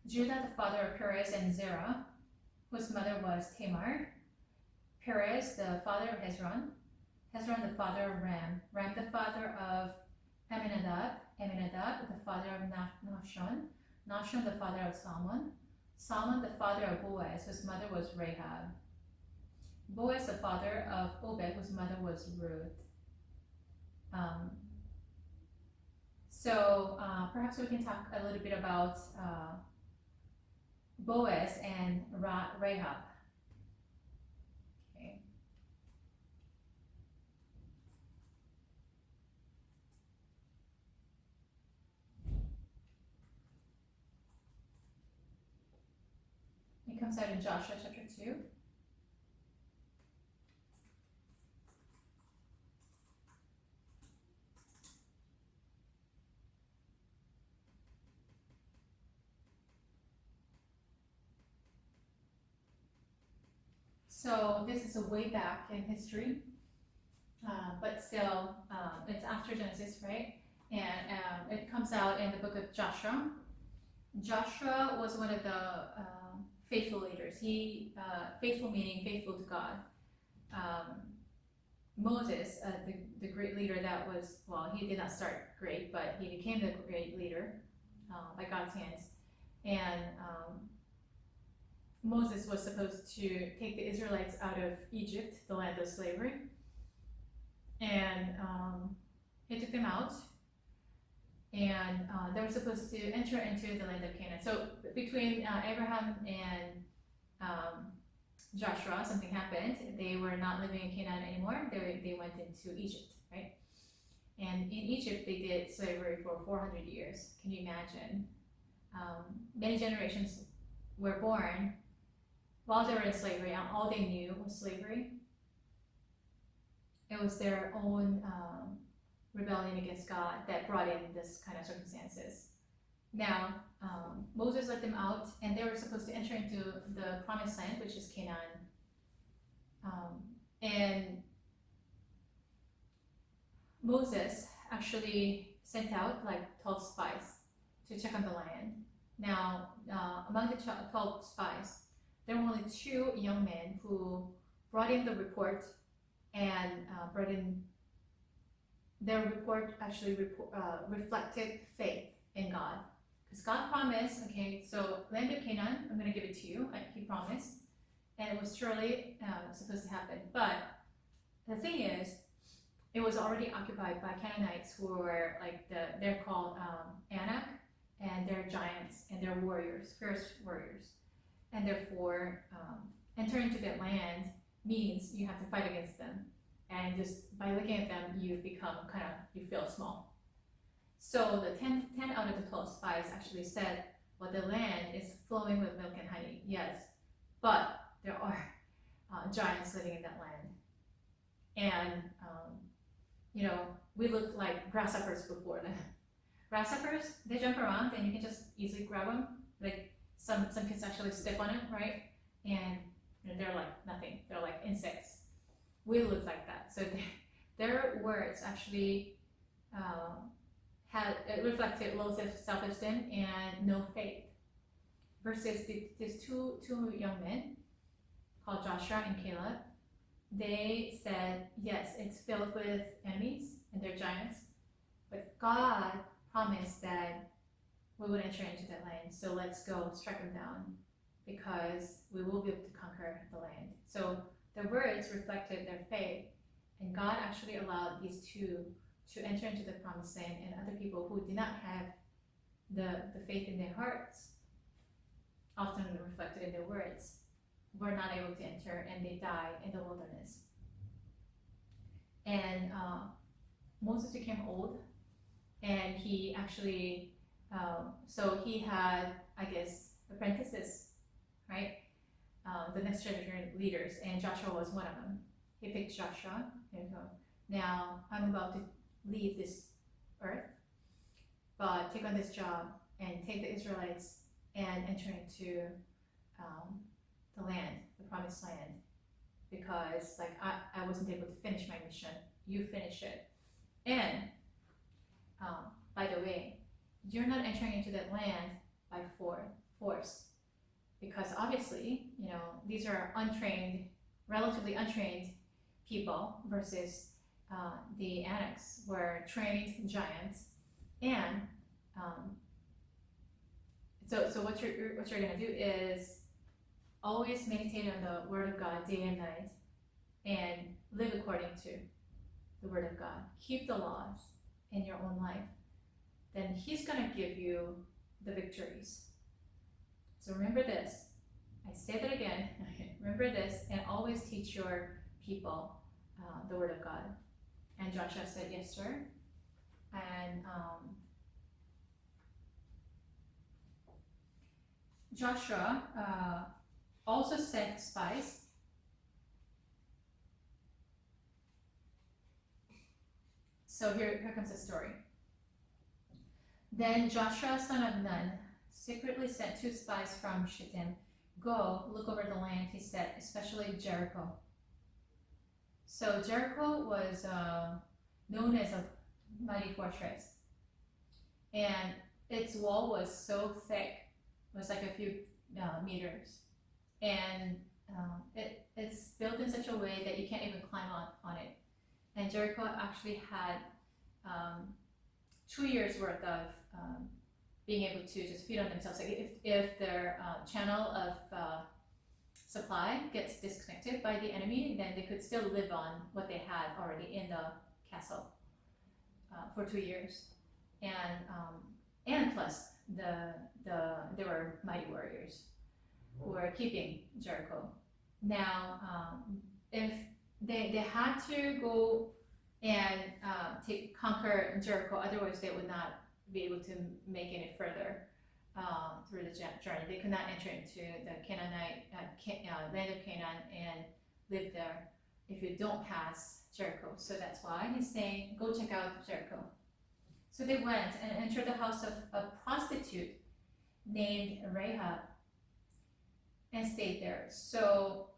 Judah, the father of Perez and Zerah, whose mother was Tamar, Perez, the father of Hezron, Hezron the father of Ram, Ram the father of Amminadab, Amminadab the father of Nahshon, Nahshon the father of Salmon, Salmon the father of Boaz, whose mother was Rahab, Boaz the father of Obed, whose mother was Ruth. Perhaps we can talk a little bit about Boaz and Rahab. Okay. It comes out in Joshua chapter 2. So this is a way back in history, but still it's after Genesis, right? And it comes out in the book of Joshua. Joshua was one of the faithful leaders. He faithful meaning faithful to God. Moses, the great leader that was, well, he did not start great, but he became the great leader by God's hands. And Moses was supposed to take the Israelites out of Egypt, the land of slavery, and he took them out, and they were supposed to enter into the land of Canaan. So between Abraham and Joshua, something happened. They were not living in Canaan anymore. They went into Egypt, right? And in Egypt, they did slavery for 400 years. Can you imagine? Many generations were born while they were in slavery, and all they knew was slavery. It was their own rebellion against God that brought in this kind of circumstances. Now, Moses let them out, and they were supposed to enter into the promised land, which is Canaan. And Moses actually sent out like 12 spies to check on the land. Now, among the 12 spies, there were only 2 young men who brought in the report, and their report actually reflected faith in God. Because God promised, okay, so land of Canaan, I'm going to give it to you, like he promised, and it was surely supposed to happen. But the thing is, it was already occupied by Canaanites who were like they're called Anak, and they're giants and they're warriors, fierce warriors. And therefore, entering into that land means you have to fight against them. And just by looking at them, you become you feel small. So the 10 out of the 12 spies actually said, well, the land is flowing with milk and honey, yes, but there are giants living in that land. And, we looked like grasshoppers before that. Grasshoppers, they jump around and you can just easily grab them. Like some kids actually step on it, right? And they're like nothing. They're like insects. We look like that. So their words actually reflected low self-esteem and no faith. Versus these two young men called Joshua and Caleb, they said, yes, it's filled with enemies and they're giants, but God promised that we would enter into that land. So let's go strike them down because we will be able to conquer the land. So their words reflected their faith, and God actually allowed these 2 to enter into the promised land, and other people who did not have the faith in their hearts, often reflected in their words, were not able to enter, and they died in the wilderness. And Moses became old, and he actually, so he had, I guess, apprentices, right? The next generation leaders, and Joshua was one of them. He picked Joshua. Now I'm about to leave this earth, but take on this job and take the Israelites and enter into the land, the promised land, because I wasn't able to finish my mission. You finish it. And by the way, you're not entering into that land by force. because obviously, these are relatively untrained people versus the Anaks were trained giants, and so what you're gonna do is always meditate on the Word of God day and night, and live according to the Word of God. Keep the laws in your own life. Then He's gonna give you the victories. So remember this. I say that again. Remember this, and always teach your people the Word of God. And Joshua said, yes, sir. And Joshua also sent spies. So here comes the story. Then Joshua, son of Nun, secretly sent 2 spies from Shittim. Go, look over the land, he said, especially Jericho. So Jericho was known as a mighty fortress, and its wall was so thick, it was like a few meters, and it's built in such a way that you can't even climb on it. And Jericho actually had 2 years worth of being able to just feed on themselves. Like if their channel of supply gets disconnected by the enemy, then they could still live on what they had already in the castle for 2 years, and plus there were mighty warriors who were keeping Jericho. Now, if they had to go and conquer Jericho, otherwise they would not be able to make any further through the journey. They could not enter into the Canaanite land of Canaan and live there if you don't pass Jericho. So that's why he's saying, go check out Jericho. So they went and entered the house of a prostitute named Rahab and stayed there. So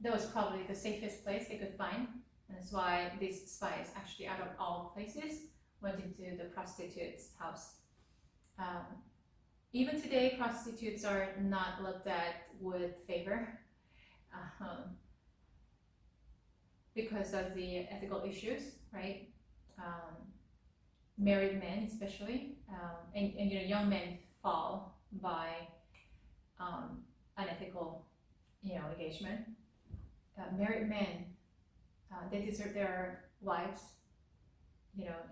that was probably the safest place they could find. And that's why these spies, actually out of all places, went into the prostitute's house. Even today, prostitutes are not looked at with favor because of the ethical issues, right? Married men, especially, and young men fall by unethical, engagement. Married men, they desert their wives,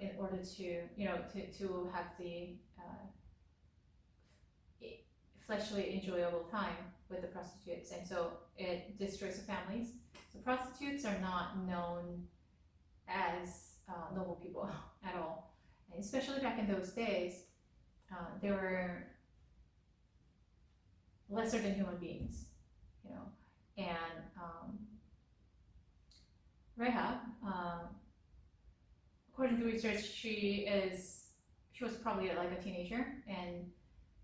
in order to have the fleshly enjoyable time with the prostitutes, and so it destroys the families. So prostitutes are not known as noble people at all, and especially back in those days, they were lesser than human beings, and Rahab, according to research, she was probably like a teenager, and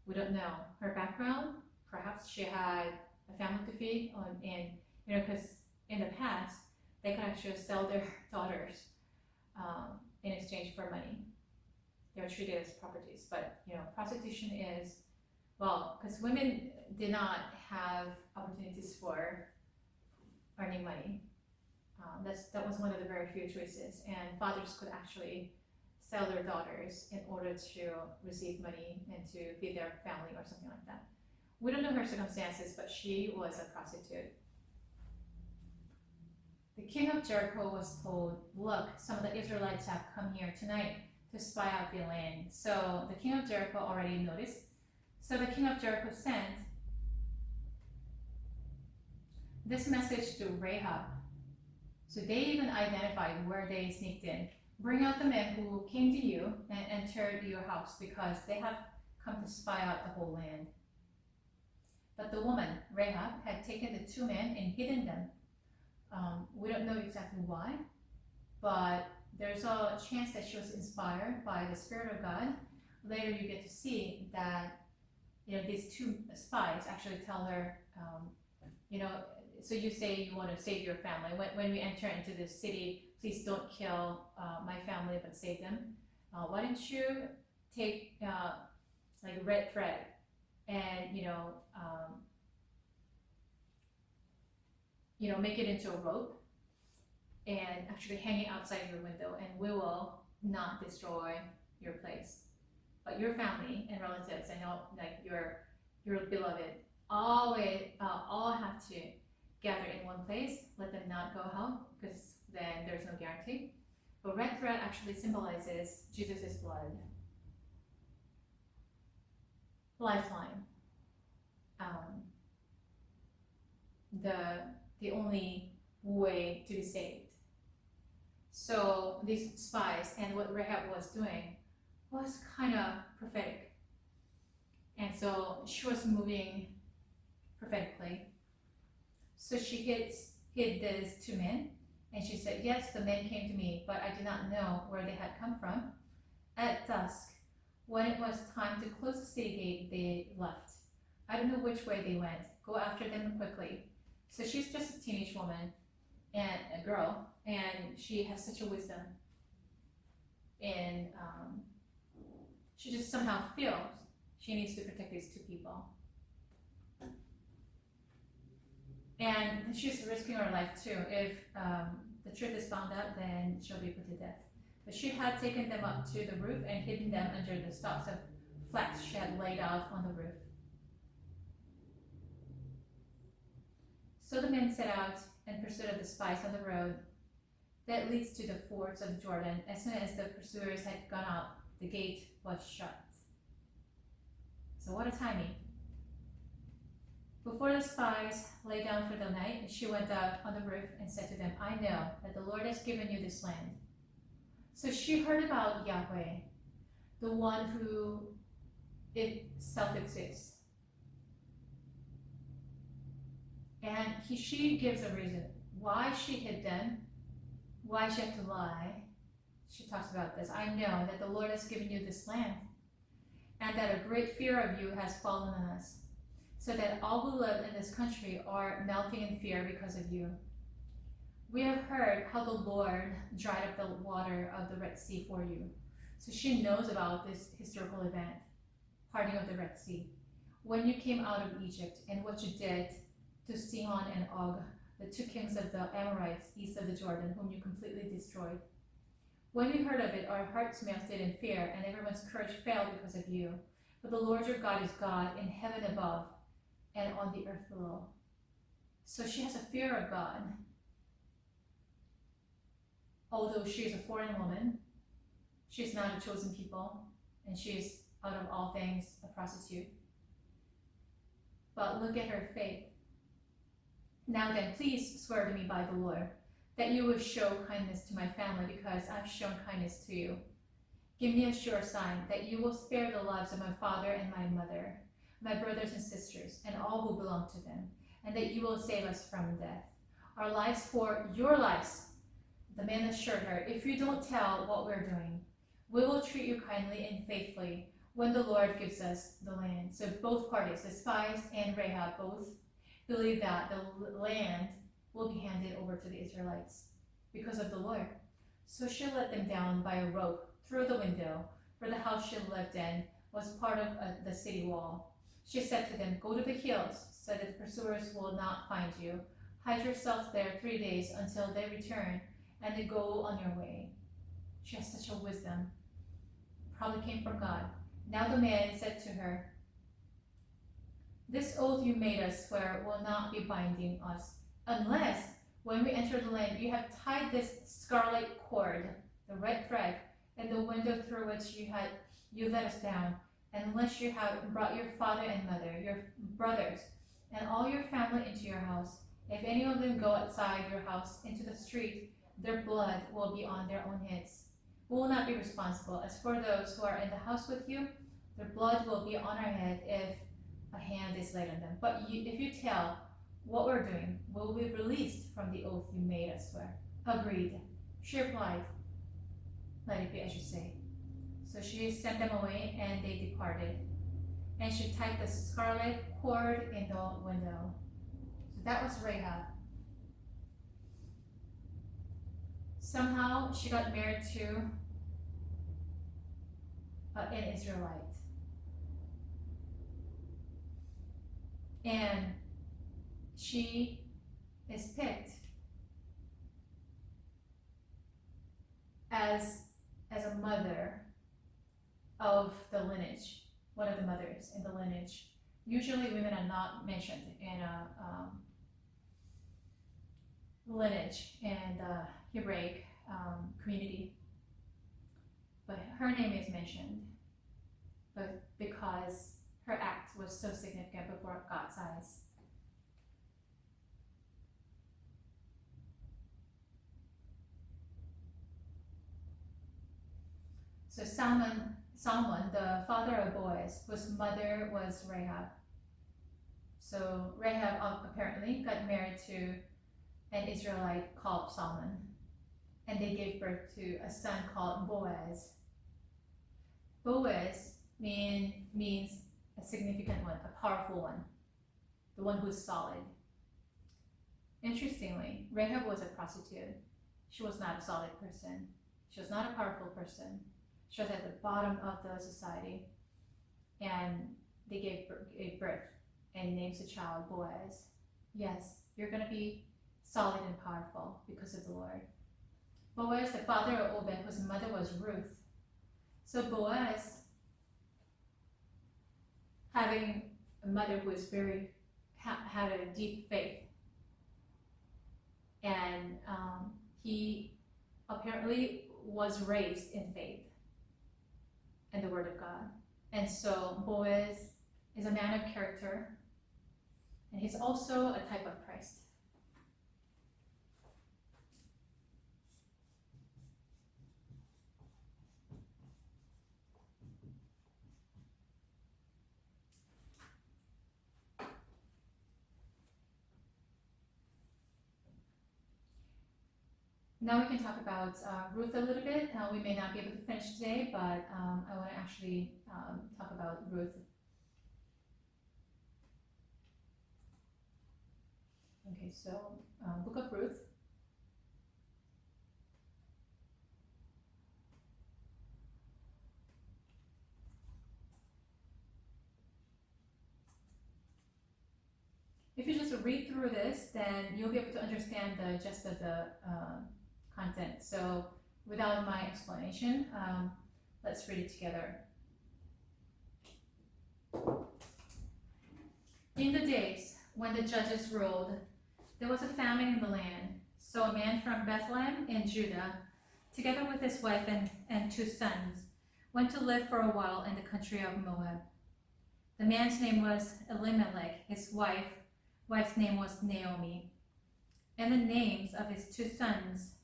we don't know her background. Perhaps she had a family to feed, and because in the past they could actually sell their daughters in exchange for money. They were treated as properties, but prostitution is, because women did not have opportunities for earning money. That was one of the very few choices, and fathers could actually sell their daughters in order to receive money and to feed their family or something like that. We don't know her circumstances, but she was a prostitute. The king of Jericho was told, look, some of the Israelites have come here tonight to spy out the land. So the king of Jericho already noticed. So the king of Jericho sent this message to Rahab. So they even identified where they sneaked in. Bring out the men who came to you and entered your house, because they have come to spy out the whole land. But the woman, Rahab, had taken the 2 men and hidden them. We don't know exactly why, but there's a chance that she was inspired by the Spirit of God. Later you get to see that these 2 spies actually tell her, so you say you want to save your family. When we enter into this city, please don't kill my family, but save them. Why don't you take like red thread and make it into a rope and actually hang it outside your window, and we will not destroy your place. But your family and relatives and like your beloved all have to gather in one place. Let them not go out, because then there's no guarantee. But red thread actually symbolizes Jesus' blood, lifeline, the only way to be saved. So these spies and what Rahab was doing was kind of prophetic. And so she was moving prophetically. So she hid these two men, and she said, yes, the men came to me, but I did not know where they had come from. At dusk, when it was time to close the city gate, they left. I don't know which way they went. Go after them quickly. So she's just a teenage woman and a girl, and she has such a wisdom. And she just somehow feels she needs to protect these two people. And she's risking her life too. If the truth is found out, then she'll be put to death. But she had taken them up to the roof and hidden them under the stalks of flax she had laid out on the roof. So the men set out in pursuit of the spies on the road that leads to the fords of Jordan. As soon as the pursuers had gone out, the gate was shut. So what a timing. Before the spies lay down for the night, she went out on the roof and said to them, I know that the Lord has given you this land. So she heard about Yahweh, the one who itself exists. And she gives a reason why she hid them, why she had to lie. She talks about this. I know that the Lord has given you this land, and that a great fear of you has fallen on us, so that all who live in this country are melting in fear because of you. We have heard how the Lord dried up the water of the Red Sea for you. So she knows about this historical event, parting of the Red Sea, when you came out of Egypt, and what you did to Sihon and Og, the two kings of the Amorites east of the Jordan, whom you completely destroyed. When we heard of it, our hearts melted in fear, and everyone's courage failed because of you. But the Lord your God is God in heaven above and on the earth below. So she has a fear of God. Although she is a foreign woman, she's not a chosen people, and she is out of all things a prostitute. But look at her faith. Now then, please swear to me by the Lord that you will show kindness to my family, because I've shown kindness to you. Give me a sure sign that you will spare the lives of my father and my mother, my brothers and sisters, and all who belong to them, and that you will save us from death, our lives for your lives. The man assured her, if you don't tell what we're doing, we will treat you kindly and faithfully when the Lord gives us the land. So both parties, the spies and Rahab, both believe that the land will be handed over to the Israelites because of the Lord. So she let them down by a rope through the window, for the house she lived in was part of the city wall. She said to them, go to the hills so that the pursuers will not find you. Hide yourself there 3 days until they return, and then go on your way. She has such a wisdom. Probably came from God. Now the man said to her, this oath you made us swear will not be binding us, unless when we enter the land you have tied this scarlet cord, the red thread, in the window through which you let us down, and unless you have brought your father and mother, your brothers, and all your family into your house. If any of them go outside your house into the street, their blood will be on their own heads. We will not be responsible. As for those who are in the house with you, their blood will be on our head if a hand is laid on them. But if you tell what we're doing, we'll be released from the oath you made us swear. Agreed. She replied, let it be as you say. So she sent them away, and they departed. And she tied the scarlet cord in the window. So that was Rahab. Somehow she got married to an Israelite. And she is picked as a mother of the lineage, one of the mothers in the lineage. Usually women are not mentioned in a lineage in the Hebraic community, but her name is mentioned, but because her act was so significant before God's eyes. So Salmon, the father of Boaz, whose mother was Rahab. So Rahab apparently got married to an Israelite called Salmon, and they gave birth to a son called Boaz. Boaz means a significant one, a powerful one, the one who's solid. Interestingly, Rahab was a prostitute. She was not a solid person. She was not a powerful person. She was at the bottom of the society, and they gave birth and names the child Boaz. Yes, you're going to be solid and powerful because of the Lord. Boaz, the father of Obed, whose mother was Ruth. So Boaz, having a mother who is had a deep faith, and he apparently was raised in faith and the Word of God. And so Boaz is a man of character, and he's also a type of Christ. Now we can talk about Ruth a little bit. We may not be able to finish today, but I want to actually talk about Ruth. Okay, so Book of Ruth. If you just read through this, then you'll be able to understand the gist of the content. So without my explanation, let's read it together. In the days when the judges ruled, there was a famine in the land. So a man from Bethlehem in Judah, together with his wife and 2 sons, went to live for a while in the country of Moab. The man's name was Elimelech, his wife's name was Naomi, and the names of his 2 sons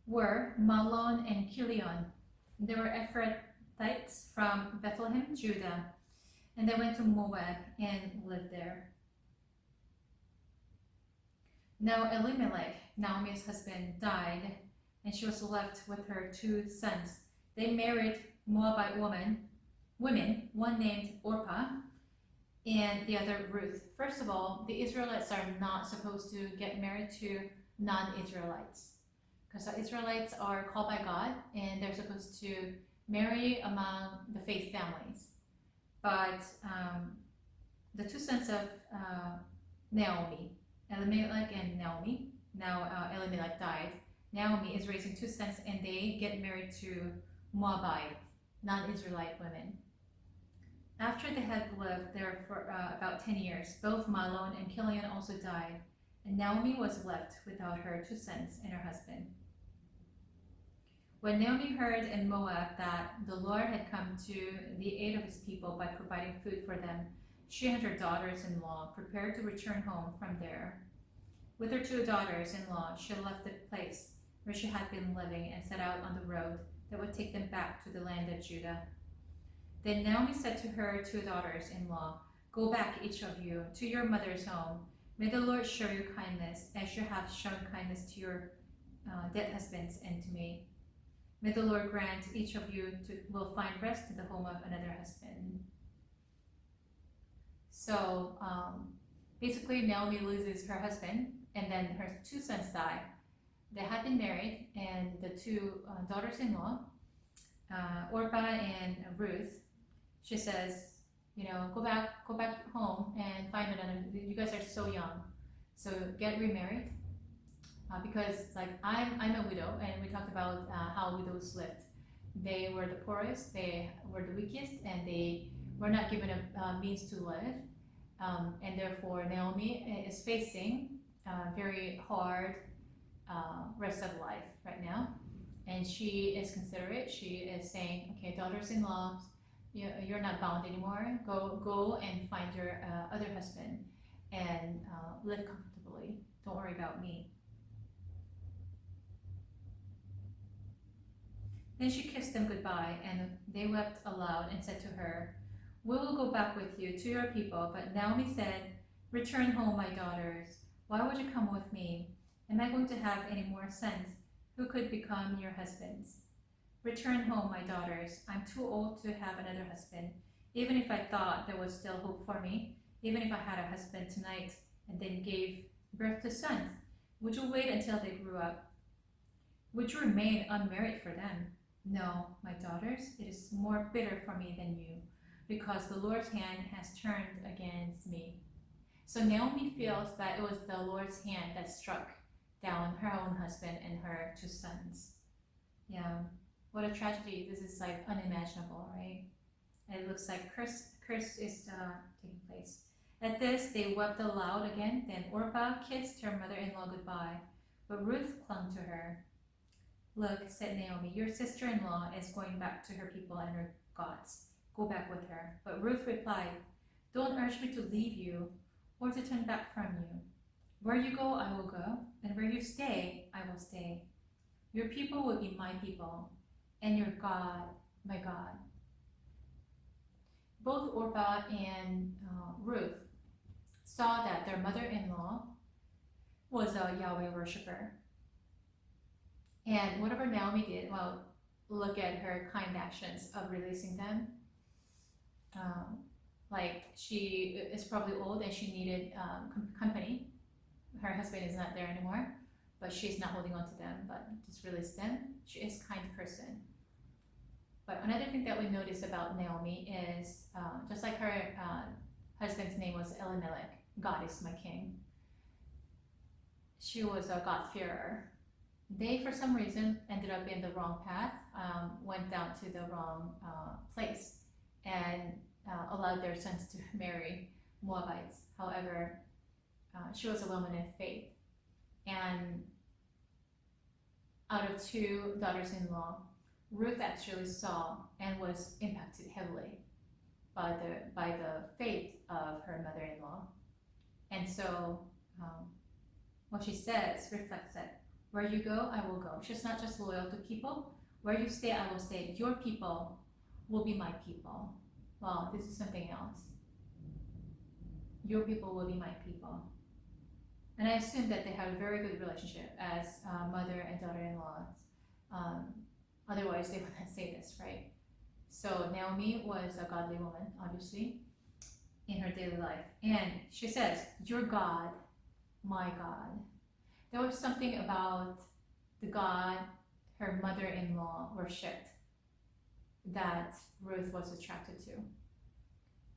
were Mahlon and Chilion. They were Ephrathites from Bethlehem, Judah, and they went to Moab and lived there. Now Elimelech, Naomi's husband, died, and she was left with her 2 sons. They married Moabite women, one named Orpah and the other Ruth. First of all, the Israelites are not supposed to get married to non-Israelites, because the Israelites are called by God and they're supposed to marry among the faith families. But the 2 sons of Naomi, Elimelech and Naomi, now Elimelech died. Naomi is raising 2 sons, and they get married to Moabite, non-Israelite women. After they had lived there for about 10 years, both Mahlon and Chilion also died, and Naomi was left without her 2 sons and her husband. When Naomi heard in Moab that the Lord had come to the aid of his people by providing food for them, she and her daughters-in-law prepared to return home from there. With her 2 daughters-in-law, she left the place where she had been living and set out on the road that would take them back to the land of Judah. Then Naomi said to her 2 daughters-in-law, "Go back, each of you, to your mother's home. May the Lord show you kindness, as you have shown kindness to your dead husbands and to me. May the Lord grant each of you will find rest in the home of another husband." So basically Naomi loses her husband, and then her two sons die. They had been married, and the two daughters-in-law, Orpah and Ruth, she says, go back home and find another. You guys are so young, so get remarried. Because I'm a widow, and we talked about how widows lived. They were the poorest, they were the weakest, and they were not given a means to live. And therefore, Naomi is facing a very hard rest of life right now. And she is considerate. She is saying, okay, daughters-in-law, you're not bound anymore. Go and find your other husband and live comfortably. Don't worry about me. Then she kissed them goodbye, and they wept aloud and said to her, we will go back with you to your people. But Naomi said, return home, my daughters. Why would you come with me? Am I going to have any more sons who could become your husbands? Return home, my daughters. I'm too old to have another husband. Even if I thought there was still hope for me, even if I had a husband tonight and then gave birth to sons, would you wait until they grew up? Would you remain unmarried for them? No, my daughters, it is more bitter for me than you, because the Lord's hand has turned against me. So Naomi feels that it was the Lord's hand that struck down her own husband and her two sons. Yeah, what a tragedy. This is unimaginable, right? And it looks like curse is taking place. At this, they wept aloud again. Then Orpah kissed her mother-in-law goodbye, but Ruth clung to her. Look, said Naomi, your sister-in-law is going back to her people and her gods. Go back with her. But Ruth replied, don't urge me to leave you or to turn back from you. Where you go, I will go, and where you stay, I will stay. Your people will be my people, and your God, my God. Both Orpah and Ruth saw that their mother-in-law was a Yahweh worshiper. And whatever Naomi did, well, look at her kind actions of releasing them. She is probably old and she needed company. Her husband is not there anymore, but she's not holding on to them, but just release them. She is a kind person. But another thing that we notice about Naomi is, just like her husband's name was Elimelech, God is my king, she was a God-fearer. They, for some reason, ended up in the wrong path, went down to the wrong place, and allowed their sons to marry Moabites. However, she was a woman of faith, and out of two daughters-in-law, Ruth actually saw and was impacted heavily by the faith of her mother-in-law. And so what she says reflects that where you go, I will go. She's not just loyal to people. Where you stay, I will stay. Your people will be my people. Well, this is something else. Your people will be my people. And I assume that they had a very good relationship as mother and daughter-in-laws. Otherwise, they would not say this, right? So Naomi was a godly woman, obviously, in her daily life. And she says, your God, my God. There was something about the God her mother-in-law worshipped that Ruth was attracted to.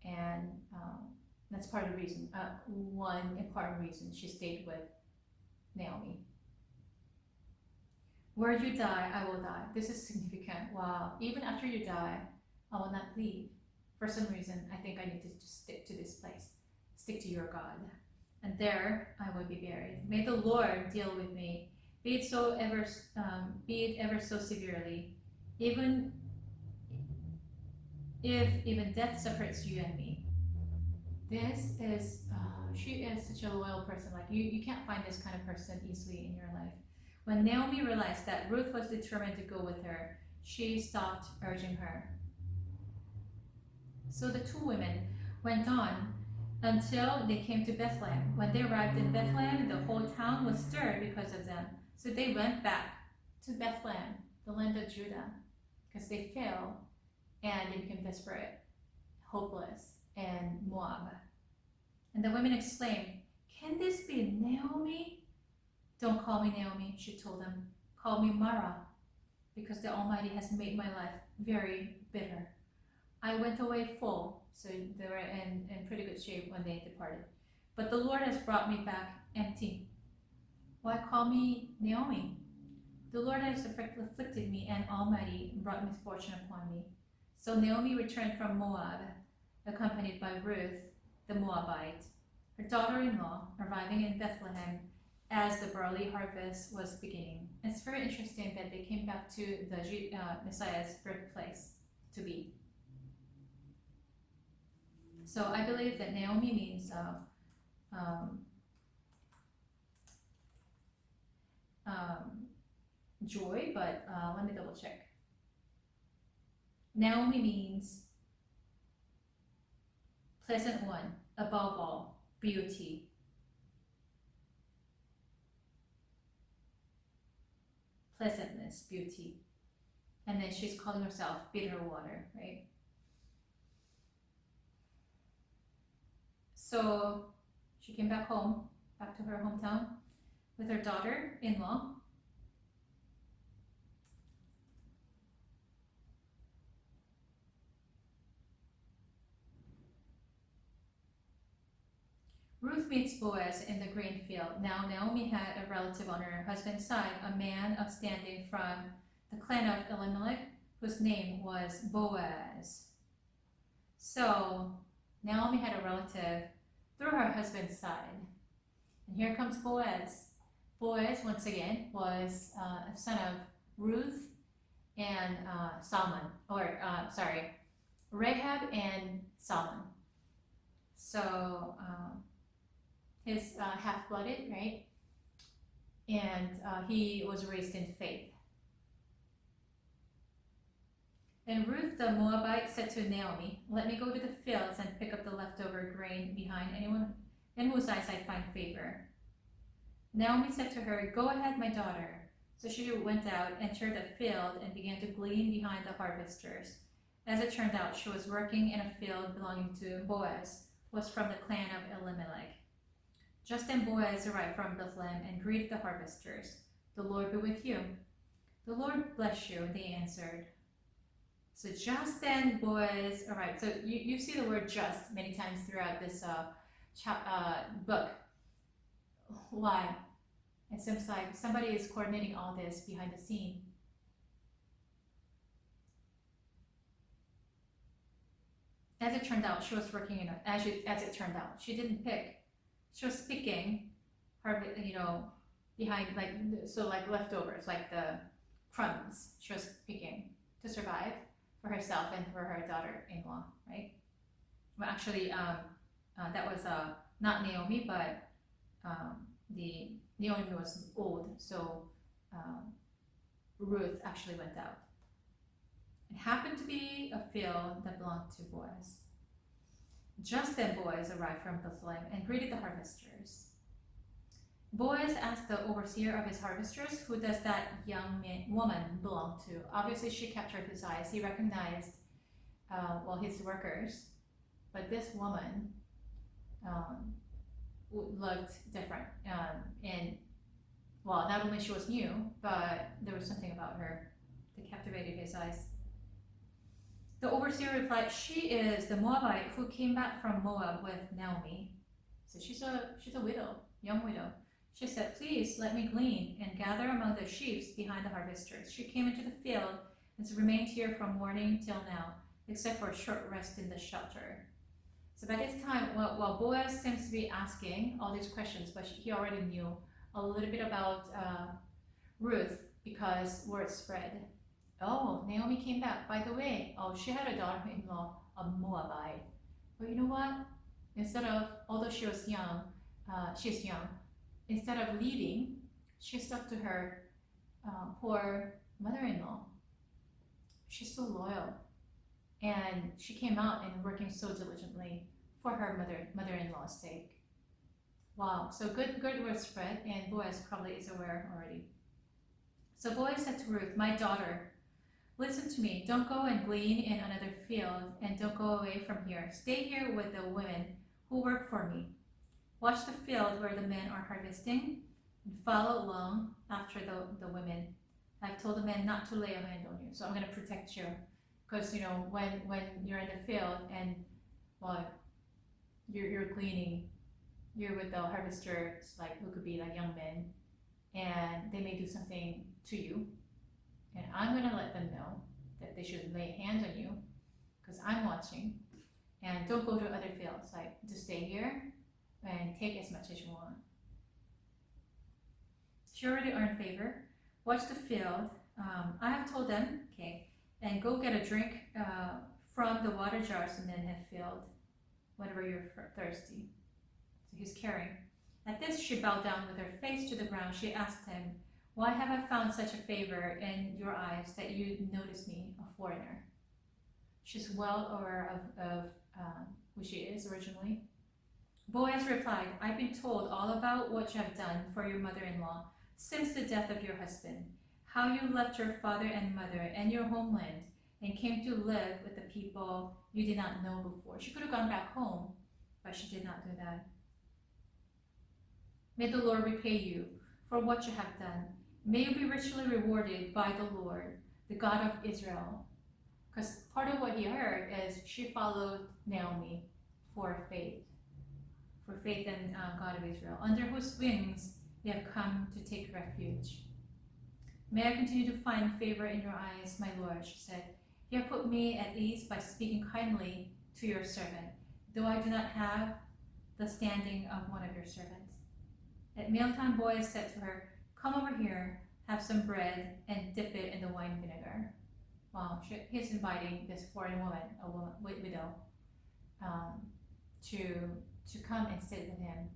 And that's part of the reason, one important reason she stayed with Naomi. Where you die, I will die. This is significant. Wow. Even after you die, I will not leave. For some reason, I think I need to just stick to this place. Stick to your God. And there I will be buried. May the Lord deal with me, be it ever so severely, even if even death separates you and me. This is, she is such a loyal person. Like you can't find this kind of person easily in your life. When Naomi realized that Ruth was determined to go with her, she stopped urging her. So the two women went on until they came to Bethlehem. When they arrived in Bethlehem, the whole town was stirred because of them. So they went back to Bethlehem, the land of Judah, because they failed and they became desperate, hopeless, and Moab. And the women exclaimed, "Can this be Naomi?" "Don't call me Naomi," she told them. "Call me Mara, because the Almighty has made my life very bitter. I went away full," so they were in pretty good shape when they departed. "But the Lord has brought me back empty. Why call me Naomi? The Lord has afflicted me, and Almighty brought misfortune upon me." So Naomi returned from Moab, accompanied by Ruth the Moabite, her daughter-in-law, arriving in Bethlehem as the barley harvest was beginning. It's very interesting that they came back to the Messiah's birthplace to be. So I believe that Naomi means joy, but let me double check. Naomi means pleasant one, above all, beauty. Pleasantness, beauty. And then she's calling herself bitter water, right? So she came back home, back to her hometown with her daughter-in-law. Ruth meets Boaz in the grain field. Now Naomi had a relative on her husband's side, a man of standing from the clan of Elimelech, whose name was Boaz. So Naomi had a relative through her husband's side. And here comes Boaz. Boaz, once again, was a son of Ruth and Rahab and Salmon. So he's half-blooded, right? And he was raised in faith. And Ruth the Moabite said to Naomi, "Let me go to the fields and pick up the leftover grain behind anyone in whose eyes I find favor." Naomi said to her, "Go ahead, my daughter." So she went out, entered the field, and began to glean behind the harvesters. As it turned out, she was working in a field belonging to Boaz, who was from the clan of Elimelech. Just then Boaz arrived from Bethlehem and greeted the harvesters. "The Lord be with you." "The Lord bless you," they answered. So just then Boaz arrived. So you see the word "just" many times throughout this book. Why? It seems like somebody is coordinating all this behind the scene. As it turned out, she was working in as it turned out, she didn't pick. She was picking her, behind like leftovers, like the crumbs. She was picking to survive for herself and for her daughter-in-law, right? Well, actually, that was not Naomi, but Naomi was old, so Ruth actually went out. It happened to be a field that belonged to Boaz. Just then Boaz arrived from Bethlehem and greeted the harvesters. Boaz asked the overseer of his harvesters, "Who does that young woman belong to?" Obviously, she captured his eyes. He recognized, his workers, but this woman looked different. Not only she was new, but there was something about her that captivated his eyes. The overseer replied, "She is the Moabite who came back from Moab with Naomi." So she's a widow, young widow. She said, "Please let me glean and gather among the sheaves behind the harvesters." She came into the field and has remained here from morning till now, except for a short rest in the shelter. So by this time, while Boaz seems to be asking all these questions, but he already knew a little bit about Ruth because word spread. "Oh, Naomi came back. By the way, she had a daughter-in-law, a Moabite." But you know what? Although she was young, she's young, instead of leaving, she stuck to her poor mother-in-law. She's so loyal. And she came out and working so diligently for her mother-in-law's sake. Wow, so good word spread, and Boaz probably is aware already. So Boaz said to Ruth, "My daughter, listen to me. Don't go and glean in another field, and don't go away from here. Stay here with the women who work for me. Watch the field where the men are harvesting and follow along after the women. I've told the men not to lay a hand on you, so I'm going to protect you. Because, when you're in the field and, well, you're gleaning, you're with the harvesters, like, who could be like young men, and they may do something to you, and I'm going to let them know that they should lay a hand on you, because I'm watching, and don't go to other fields, like, just stay here and take as much as you want. She already earned favor. Watch the field. I have told them, okay, and go get a drink from the water jars the men have filled, whenever you're thirsty. So he's carrying. At this, she bowed down with her face to the ground. She asked him, why have I found such a favor in your eyes that you notice me, a foreigner? She's well aware of who she is originally. Boaz replied, I've been told all about what you have done for your mother-in-law since the death of your husband, how you left your father and mother and your homeland and came to live with the people you did not know before. She could have gone back home, but she did not do that. May the Lord repay you for what you have done. May you be richly rewarded by the Lord, the God of Israel. Because part of what he heard is she followed Naomi for faith in God of Israel, under whose wings you have come to take refuge. May I continue to find favor in your eyes, my Lord, she said. You have put me at ease by speaking kindly to your servant, though I do not have the standing of one of your servants. At mealtime, Boaz said to her, come over here, have some bread, and dip it in the wine vinegar. Wow, he's inviting this foreign woman, widow, to come and sit with him.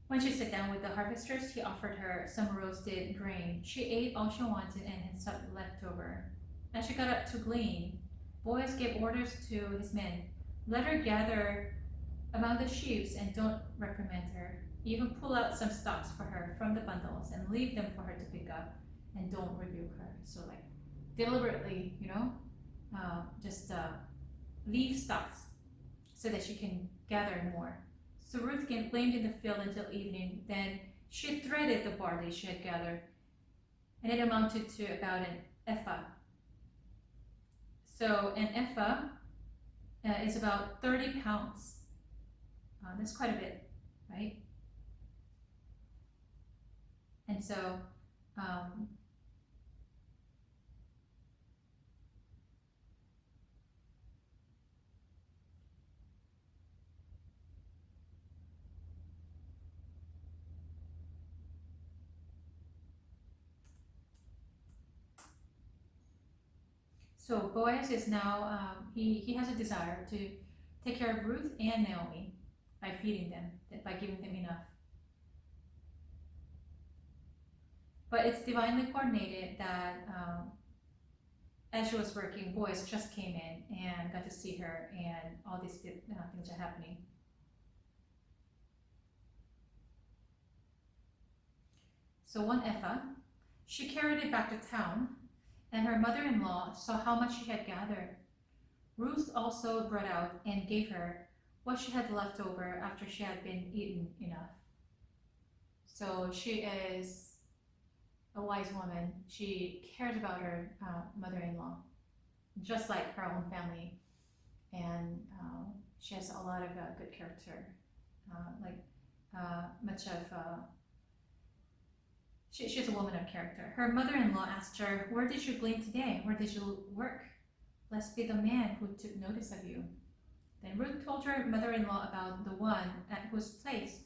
When she sat down with the harvesters, he offered her some roasted grain. She ate all she wanted and had some left over. As she got up to glean, Boaz gave orders to his men, let her gather among the sheaves and don't reprimand her. Even pull out some stalks for her from the bundles and leave them for her to pick up, and don't rebuke her. So, like, deliberately, just leave stalks so that she can gather more. So Ruth gleaned in the field until evening. Then she threaded the barley she had gathered, and it amounted to about an ephah. So an ephah is about 30 pounds. That's quite a bit, right? And so So Boaz is now, he has a desire to take care of Ruth and Naomi by feeding them, by giving them enough. But it's divinely coordinated that as she was working, Boaz just came in and got to see her, and all these things are happening. So one ephah, she carried it back to town, and her mother-in-law saw how much she had gathered. Ruth also brought out and gave her what she had left over after she had been eaten enough. So she is a wise woman. She cares about her mother-in-law, just like her own family, and she has a lot of good character, She's a woman of character. Her mother-in-law asked her, where did you glean today? Where did you work? Blessed be the man who took notice of you. Then Ruth told her mother-in-law about the one at whose place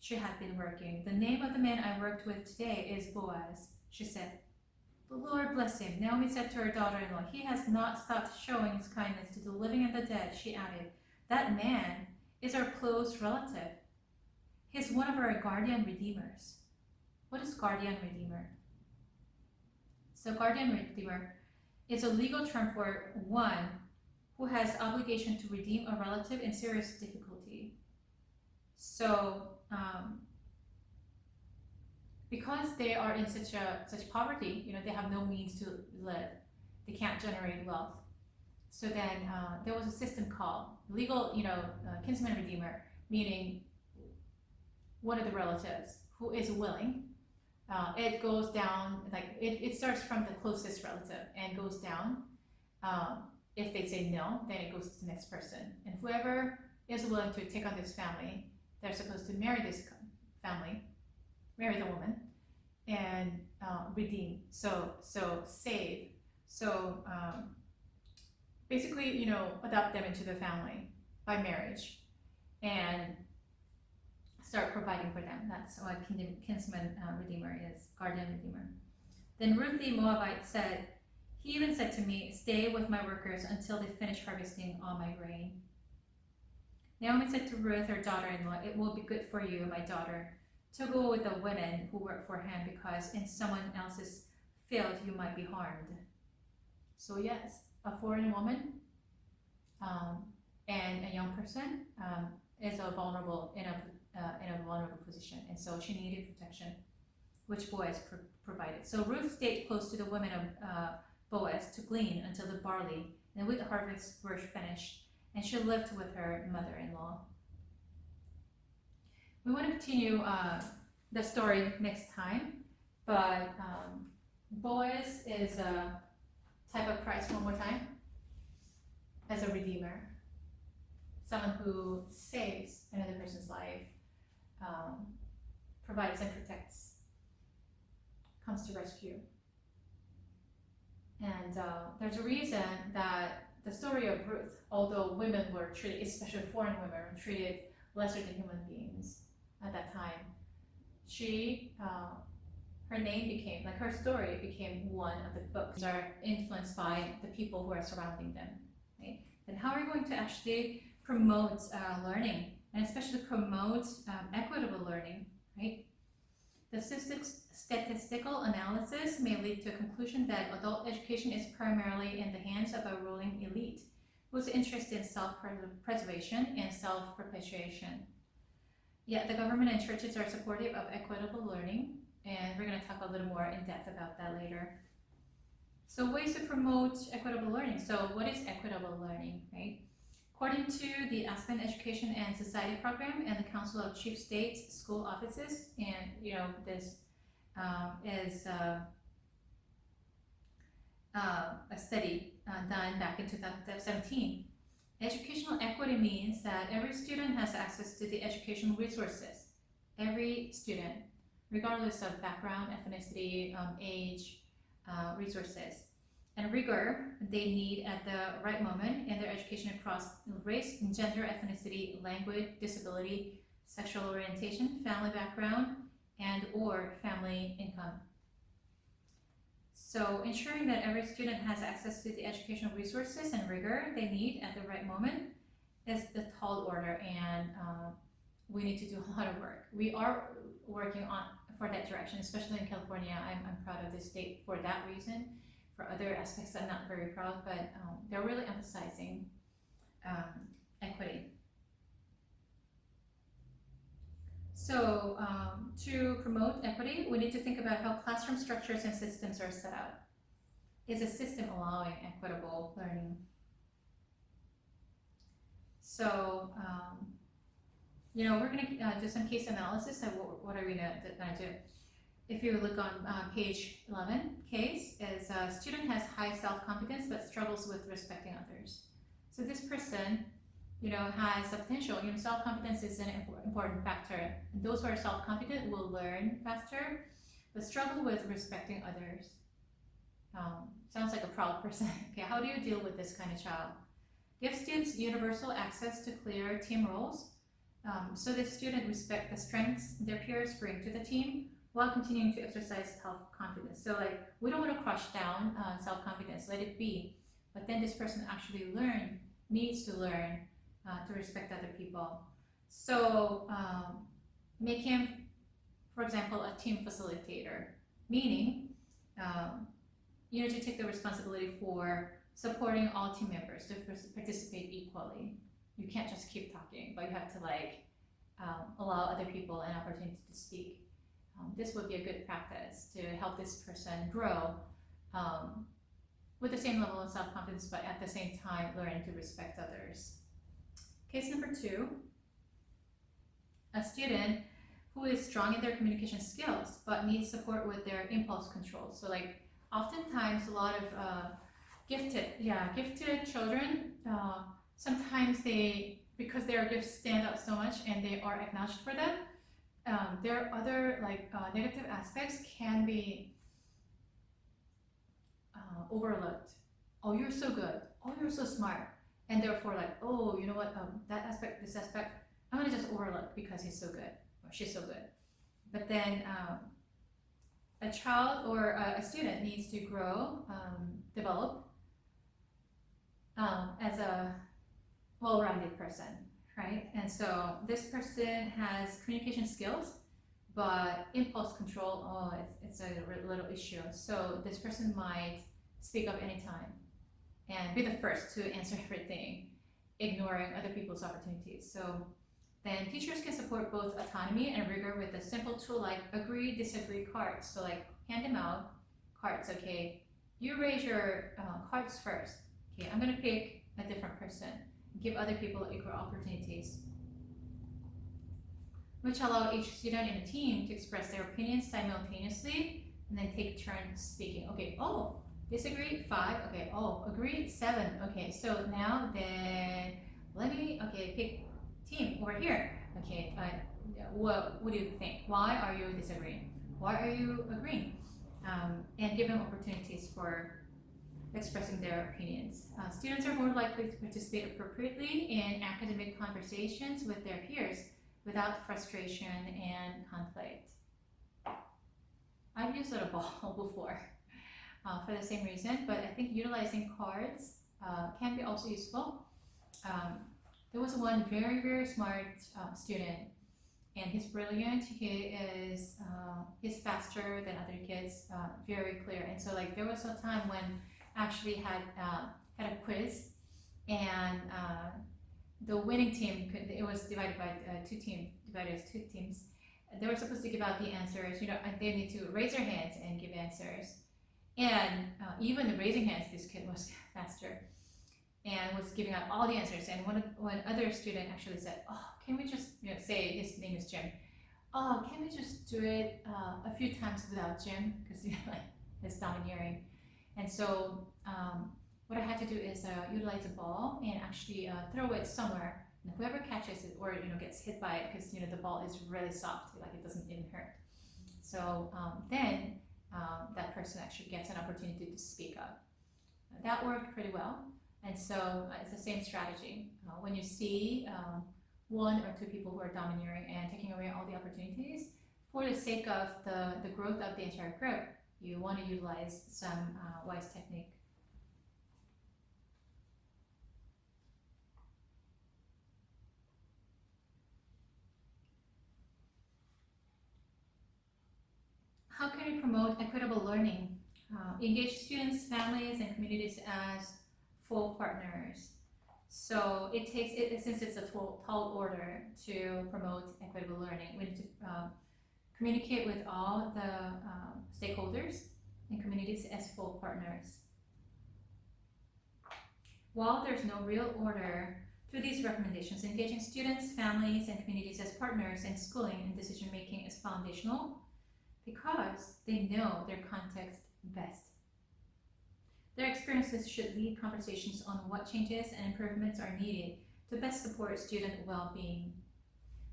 she had been working. The name of the man I worked with today is Boaz, she said. The Lord bless him. Naomi said to her daughter-in-law, he has not stopped showing his kindness to the living and the dead, she added. That man is our close relative. He's one of our guardian redeemers. What is guardian redeemer? So guardian redeemer is a legal term for one who has obligation to redeem a relative in serious difficulty. So because they are in such poverty, they have no means to live. They can't generate wealth. So then there was a system called legal, kinsman redeemer, meaning one of the relatives who is willing, it goes down, like it starts from the closest relative and goes down. If they say no, then it goes to the next person. And whoever is willing to take on this family, they're supposed to marry this family, marry the woman, and redeem. So save. So basically, adopt them into the family by marriage, and start providing for them. That's what kinsman redeemer is, guardian redeemer. Then Ruth the Moabite said, he even said to me, stay with my workers until they finish harvesting all my grain. Naomi said to Ruth, her daughter-in-law, it will be good for you, my daughter, to go with the women who work for him, because in someone else's field you might be harmed. So yes, a foreign woman and a young person is vulnerable in a vulnerable position, and so she needed protection, which Boaz provided. So Ruth stayed close to the women of Boaz to glean until the barley and wheat harvest were finished, and she lived with her mother-in-law. We want to continue the story next time, but Boaz is a type of Christ one more time, as a redeemer, someone who saves another person's life, provides and protects, comes to rescue. And there's a reason that the story of Ruth, although women were treated, especially foreign women, were treated lesser than human beings at that time, her name became, like her story became one of the books that are influenced by the people who are surrounding them, right? Then how are we going to actually promote learning, and especially promote equitable learning, right? The statistical analysis may lead to a conclusion that adult education is primarily in the hands of a ruling elite who's interested in self-preservation and self-perpetuation. Yet the government and churches are supportive of equitable learning, and we're going to talk a little more in depth about that later. So ways to promote equitable learning. So what is equitable learning, right? According to the Aspen Education and Society Program and the Council of Chief State School Offices, and this is a study done back in 2017. Educational equity means that every student has access to the educational resources. Every student, regardless of background, ethnicity, age, resources, and rigor they need at the right moment in their education across race, gender, ethnicity, language, disability, sexual orientation, family background, and or family income. So ensuring that every student has access to the educational resources and rigor they need at the right moment is the tall order, and we need to do a lot of work. We are working for that direction, especially in California. I'm proud of this state for that reason. For other aspects, I'm not very proud, but they're really emphasizing equity. So to promote equity, we need to think about how classroom structures and systems are set up. Is a system allowing equitable learning? So, we're going to do some case analysis of what are we going to do. If you look on page 11, case is a student has high self-confidence but struggles with respecting others. So this person, has the potential. Self-confidence is an important factor. And those who are self-confident will learn faster, but struggle with respecting others. Sounds like a proud person. Okay, how do you deal with this kind of child? Give students universal access to clear team roles, so the student respect the strengths their peers bring to the team, while continuing to exercise self-confidence. So we don't want to crush down self-confidence, let it be. But then this person actually needs to learn to respect other people. So make him, for example, a team facilitator, meaning to take the responsibility for supporting all team members to participate equally. You can't just keep talking, but you have to allow other people an opportunity to speak. This would be a good practice to help this person grow with the same level of self-confidence, but at the same time learning to respect others. Case number 2, a student who is strong in their communication skills but needs support with their impulse control. So like oftentimes a lot of gifted children, sometimes because their gifts stand out so much and they are acknowledged for them, their other negative aspects can be overlooked. Oh, you're so good. Oh, you're so smart. And therefore, like, oh, you know what? That aspect, this aspect, I'm gonna just overlook because he's so good or she's so good. But then a child or a student needs to grow, develop as a well-rounded person, right? And so this person has communication skills, but impulse control, it's a little issue. So this person might speak up anytime and be the first to answer everything, ignoring other people's opportunities. So then teachers can support both autonomy and rigor with a simple tool like agree, disagree cards. So like hand them out, cards, okay, you raise your cards first. Okay, I'm gonna pick a different person. Give other people equal opportunities, which allow each student in a team to express their opinions simultaneously and then take turns speaking. Okay, oh, disagree, 5, okay, oh, agree, 7, okay, so now then let me, okay, pick team over here. Okay, what do you think? Why are you disagreeing? Why are you agreeing? And give them opportunities for expressing their opinions. Students are more likely to participate appropriately in academic conversations with their peers without frustration and conflict. I've used a ball before for the same reason, but I think utilizing cards can be also useful. There was one very, very smart student, and he's brilliant. He's faster than other kids, very clear. And so like there was a time when actually had a quiz, and the winning team it was divided by two teams. They were supposed to give out the answers, and they need to raise their hands and give answers. And even the raising hands, this kid was faster and was giving out all the answers. And one other student actually said, "Oh, can we just say his name is Jim? Oh, can we just do it a few times without Jim because it's domineering." And so what I had to do is utilize a ball and actually throw it somewhere, and whoever catches it or gets hit by it, because the ball is really soft, like it doesn't even hurt. So then that person actually gets an opportunity to speak up. That worked pretty well, and so it's the same strategy. When you see one or two people who are domineering and taking away all the opportunities, for the sake of the growth of the entire group, you want to utilize some wise technique. How can we promote equitable learning? Engage students, families, and communities as full partners. So it takes since it's a tall order to promote equitable learning. We need to communicate with all the stakeholders and communities as full partners. While there's no real order to these recommendations, engaging students, families, and communities as partners in schooling and decision making is foundational because they know their context best. Their experiences should lead conversations on what changes and improvements are needed to best support student well-being.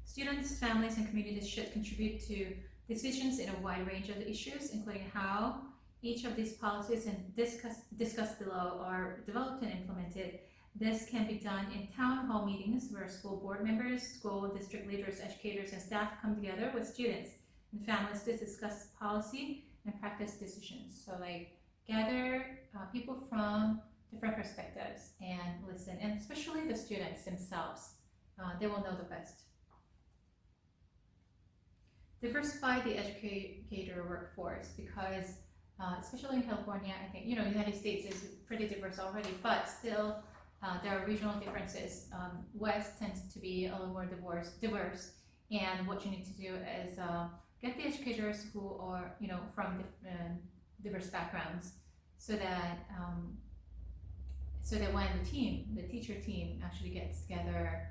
Students, families, and communities should contribute to decisions in a wide range of issues, including how each of these policies and discussed below are developed and implemented. This can be done in town hall meetings where school board members, school district leaders, educators, and staff come together with students and families to discuss policy and practice decisions. So like gather people from different perspectives and listen, and especially the students themselves. They will know the best. Diversify the educator workforce because especially in California, I think, United States is pretty diverse already, but still there are regional differences. West tends to be a little more diverse, and what you need to do is get the educators who are, from diverse backgrounds, so that when the teacher team actually gets together,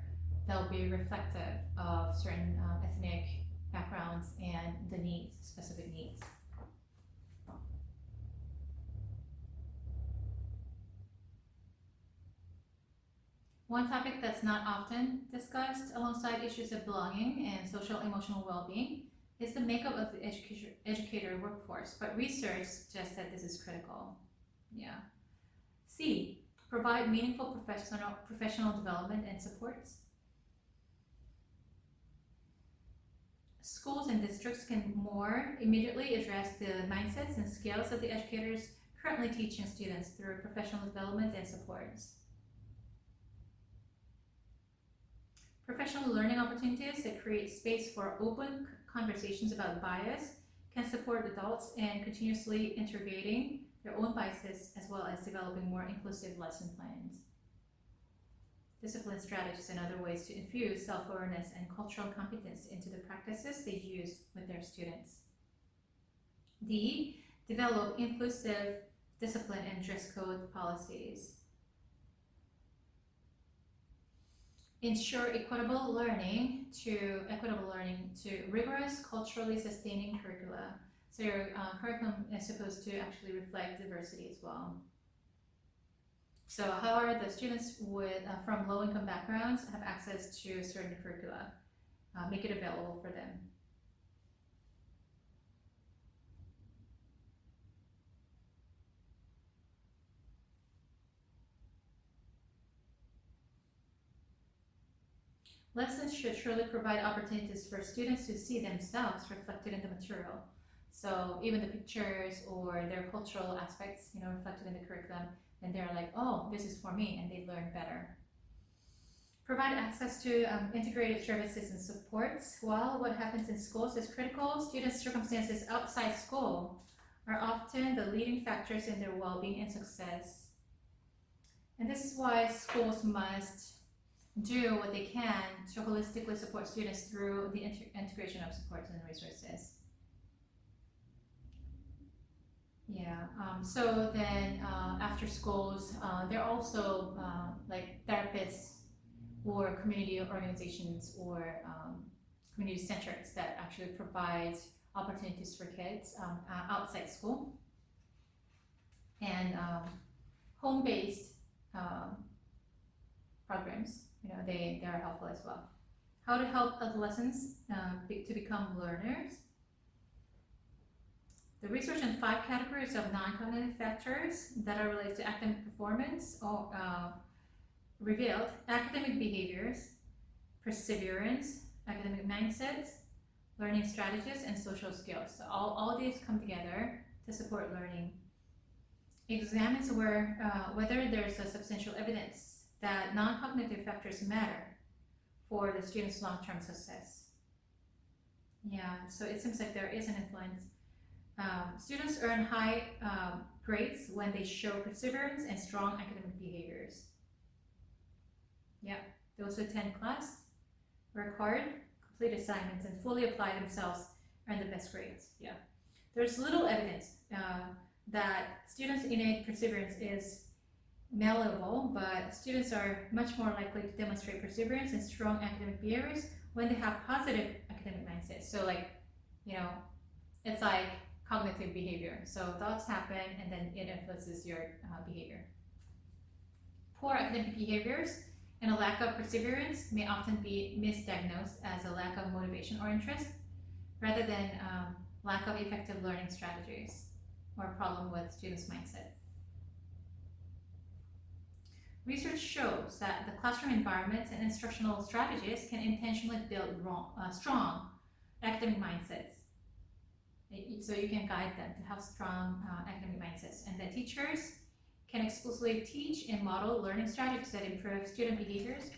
they'll be reflective of certain ethnic backgrounds and the needs, specific needs. One topic that's not often discussed alongside issues of belonging and social emotional well-being is the makeup of the educator workforce, but research suggests that this is critical. Yeah. C, provide meaningful professional development and supports. Schools and districts can more immediately address the mindsets and skills of the educators currently teaching students through professional development and supports. Professional learning opportunities that create space for open conversations about bias can support adults in continuously integrating their own biases as well as developing more inclusive lesson plans. Discipline strategies and other ways to infuse self-awareness and cultural competence into the practices they use with their students. D, develop inclusive discipline and dress code policies. Ensure equitable learning to rigorous, culturally sustaining curricula. So your curriculum is supposed to actually reflect diversity as well. So how are the students from low-income backgrounds have access to certain curricula? Make it available for them. Lessons should surely provide opportunities for students to see themselves reflected in the material. So even the pictures or their cultural aspects, reflected in the curriculum, and they're like, oh, this is for me, and they learn better. Provide access to integrated services and supports. While what happens in schools is critical, students' circumstances outside school are often the leading factors in their well-being and success. And this is why schools must do what they can to holistically support students through the integration of supports and resources. Yeah, so then after schools, there are also like therapists or community organizations or community centers that actually provide opportunities for kids outside school. And home-based programs, they are helpful as well. How to help adolescents to become learners. The research on 5 categories of non-cognitive factors that are related to academic performance revealed academic behaviors, perseverance, academic mindsets, learning strategies, and social skills. So all these come together to support learning. It examines whether there's a substantial evidence that non-cognitive factors matter for the student's long-term success. Yeah, so it seems like there is an influence. Students earn high grades when they show perseverance and strong academic behaviors. Yeah, those who attend class, work hard, complete assignments, and fully apply themselves earn the best grades. Yeah, there's little evidence that students' innate perseverance is malleable, but students are much more likely to demonstrate perseverance and strong academic behaviors when they have positive academic mindsets. So it's like cognitive behavior. So thoughts happen and then it influences your behavior. Poor academic behaviors and a lack of perseverance may often be misdiagnosed as a lack of motivation or interest rather than lack of effective learning strategies or a problem with students' mindset. Research shows that the classroom environments and instructional strategies can intentionally build strong academic mindsets. So you can guide them to have strong academic mindsets, and that teachers can explicitly teach and model learning strategies that improve student behaviors.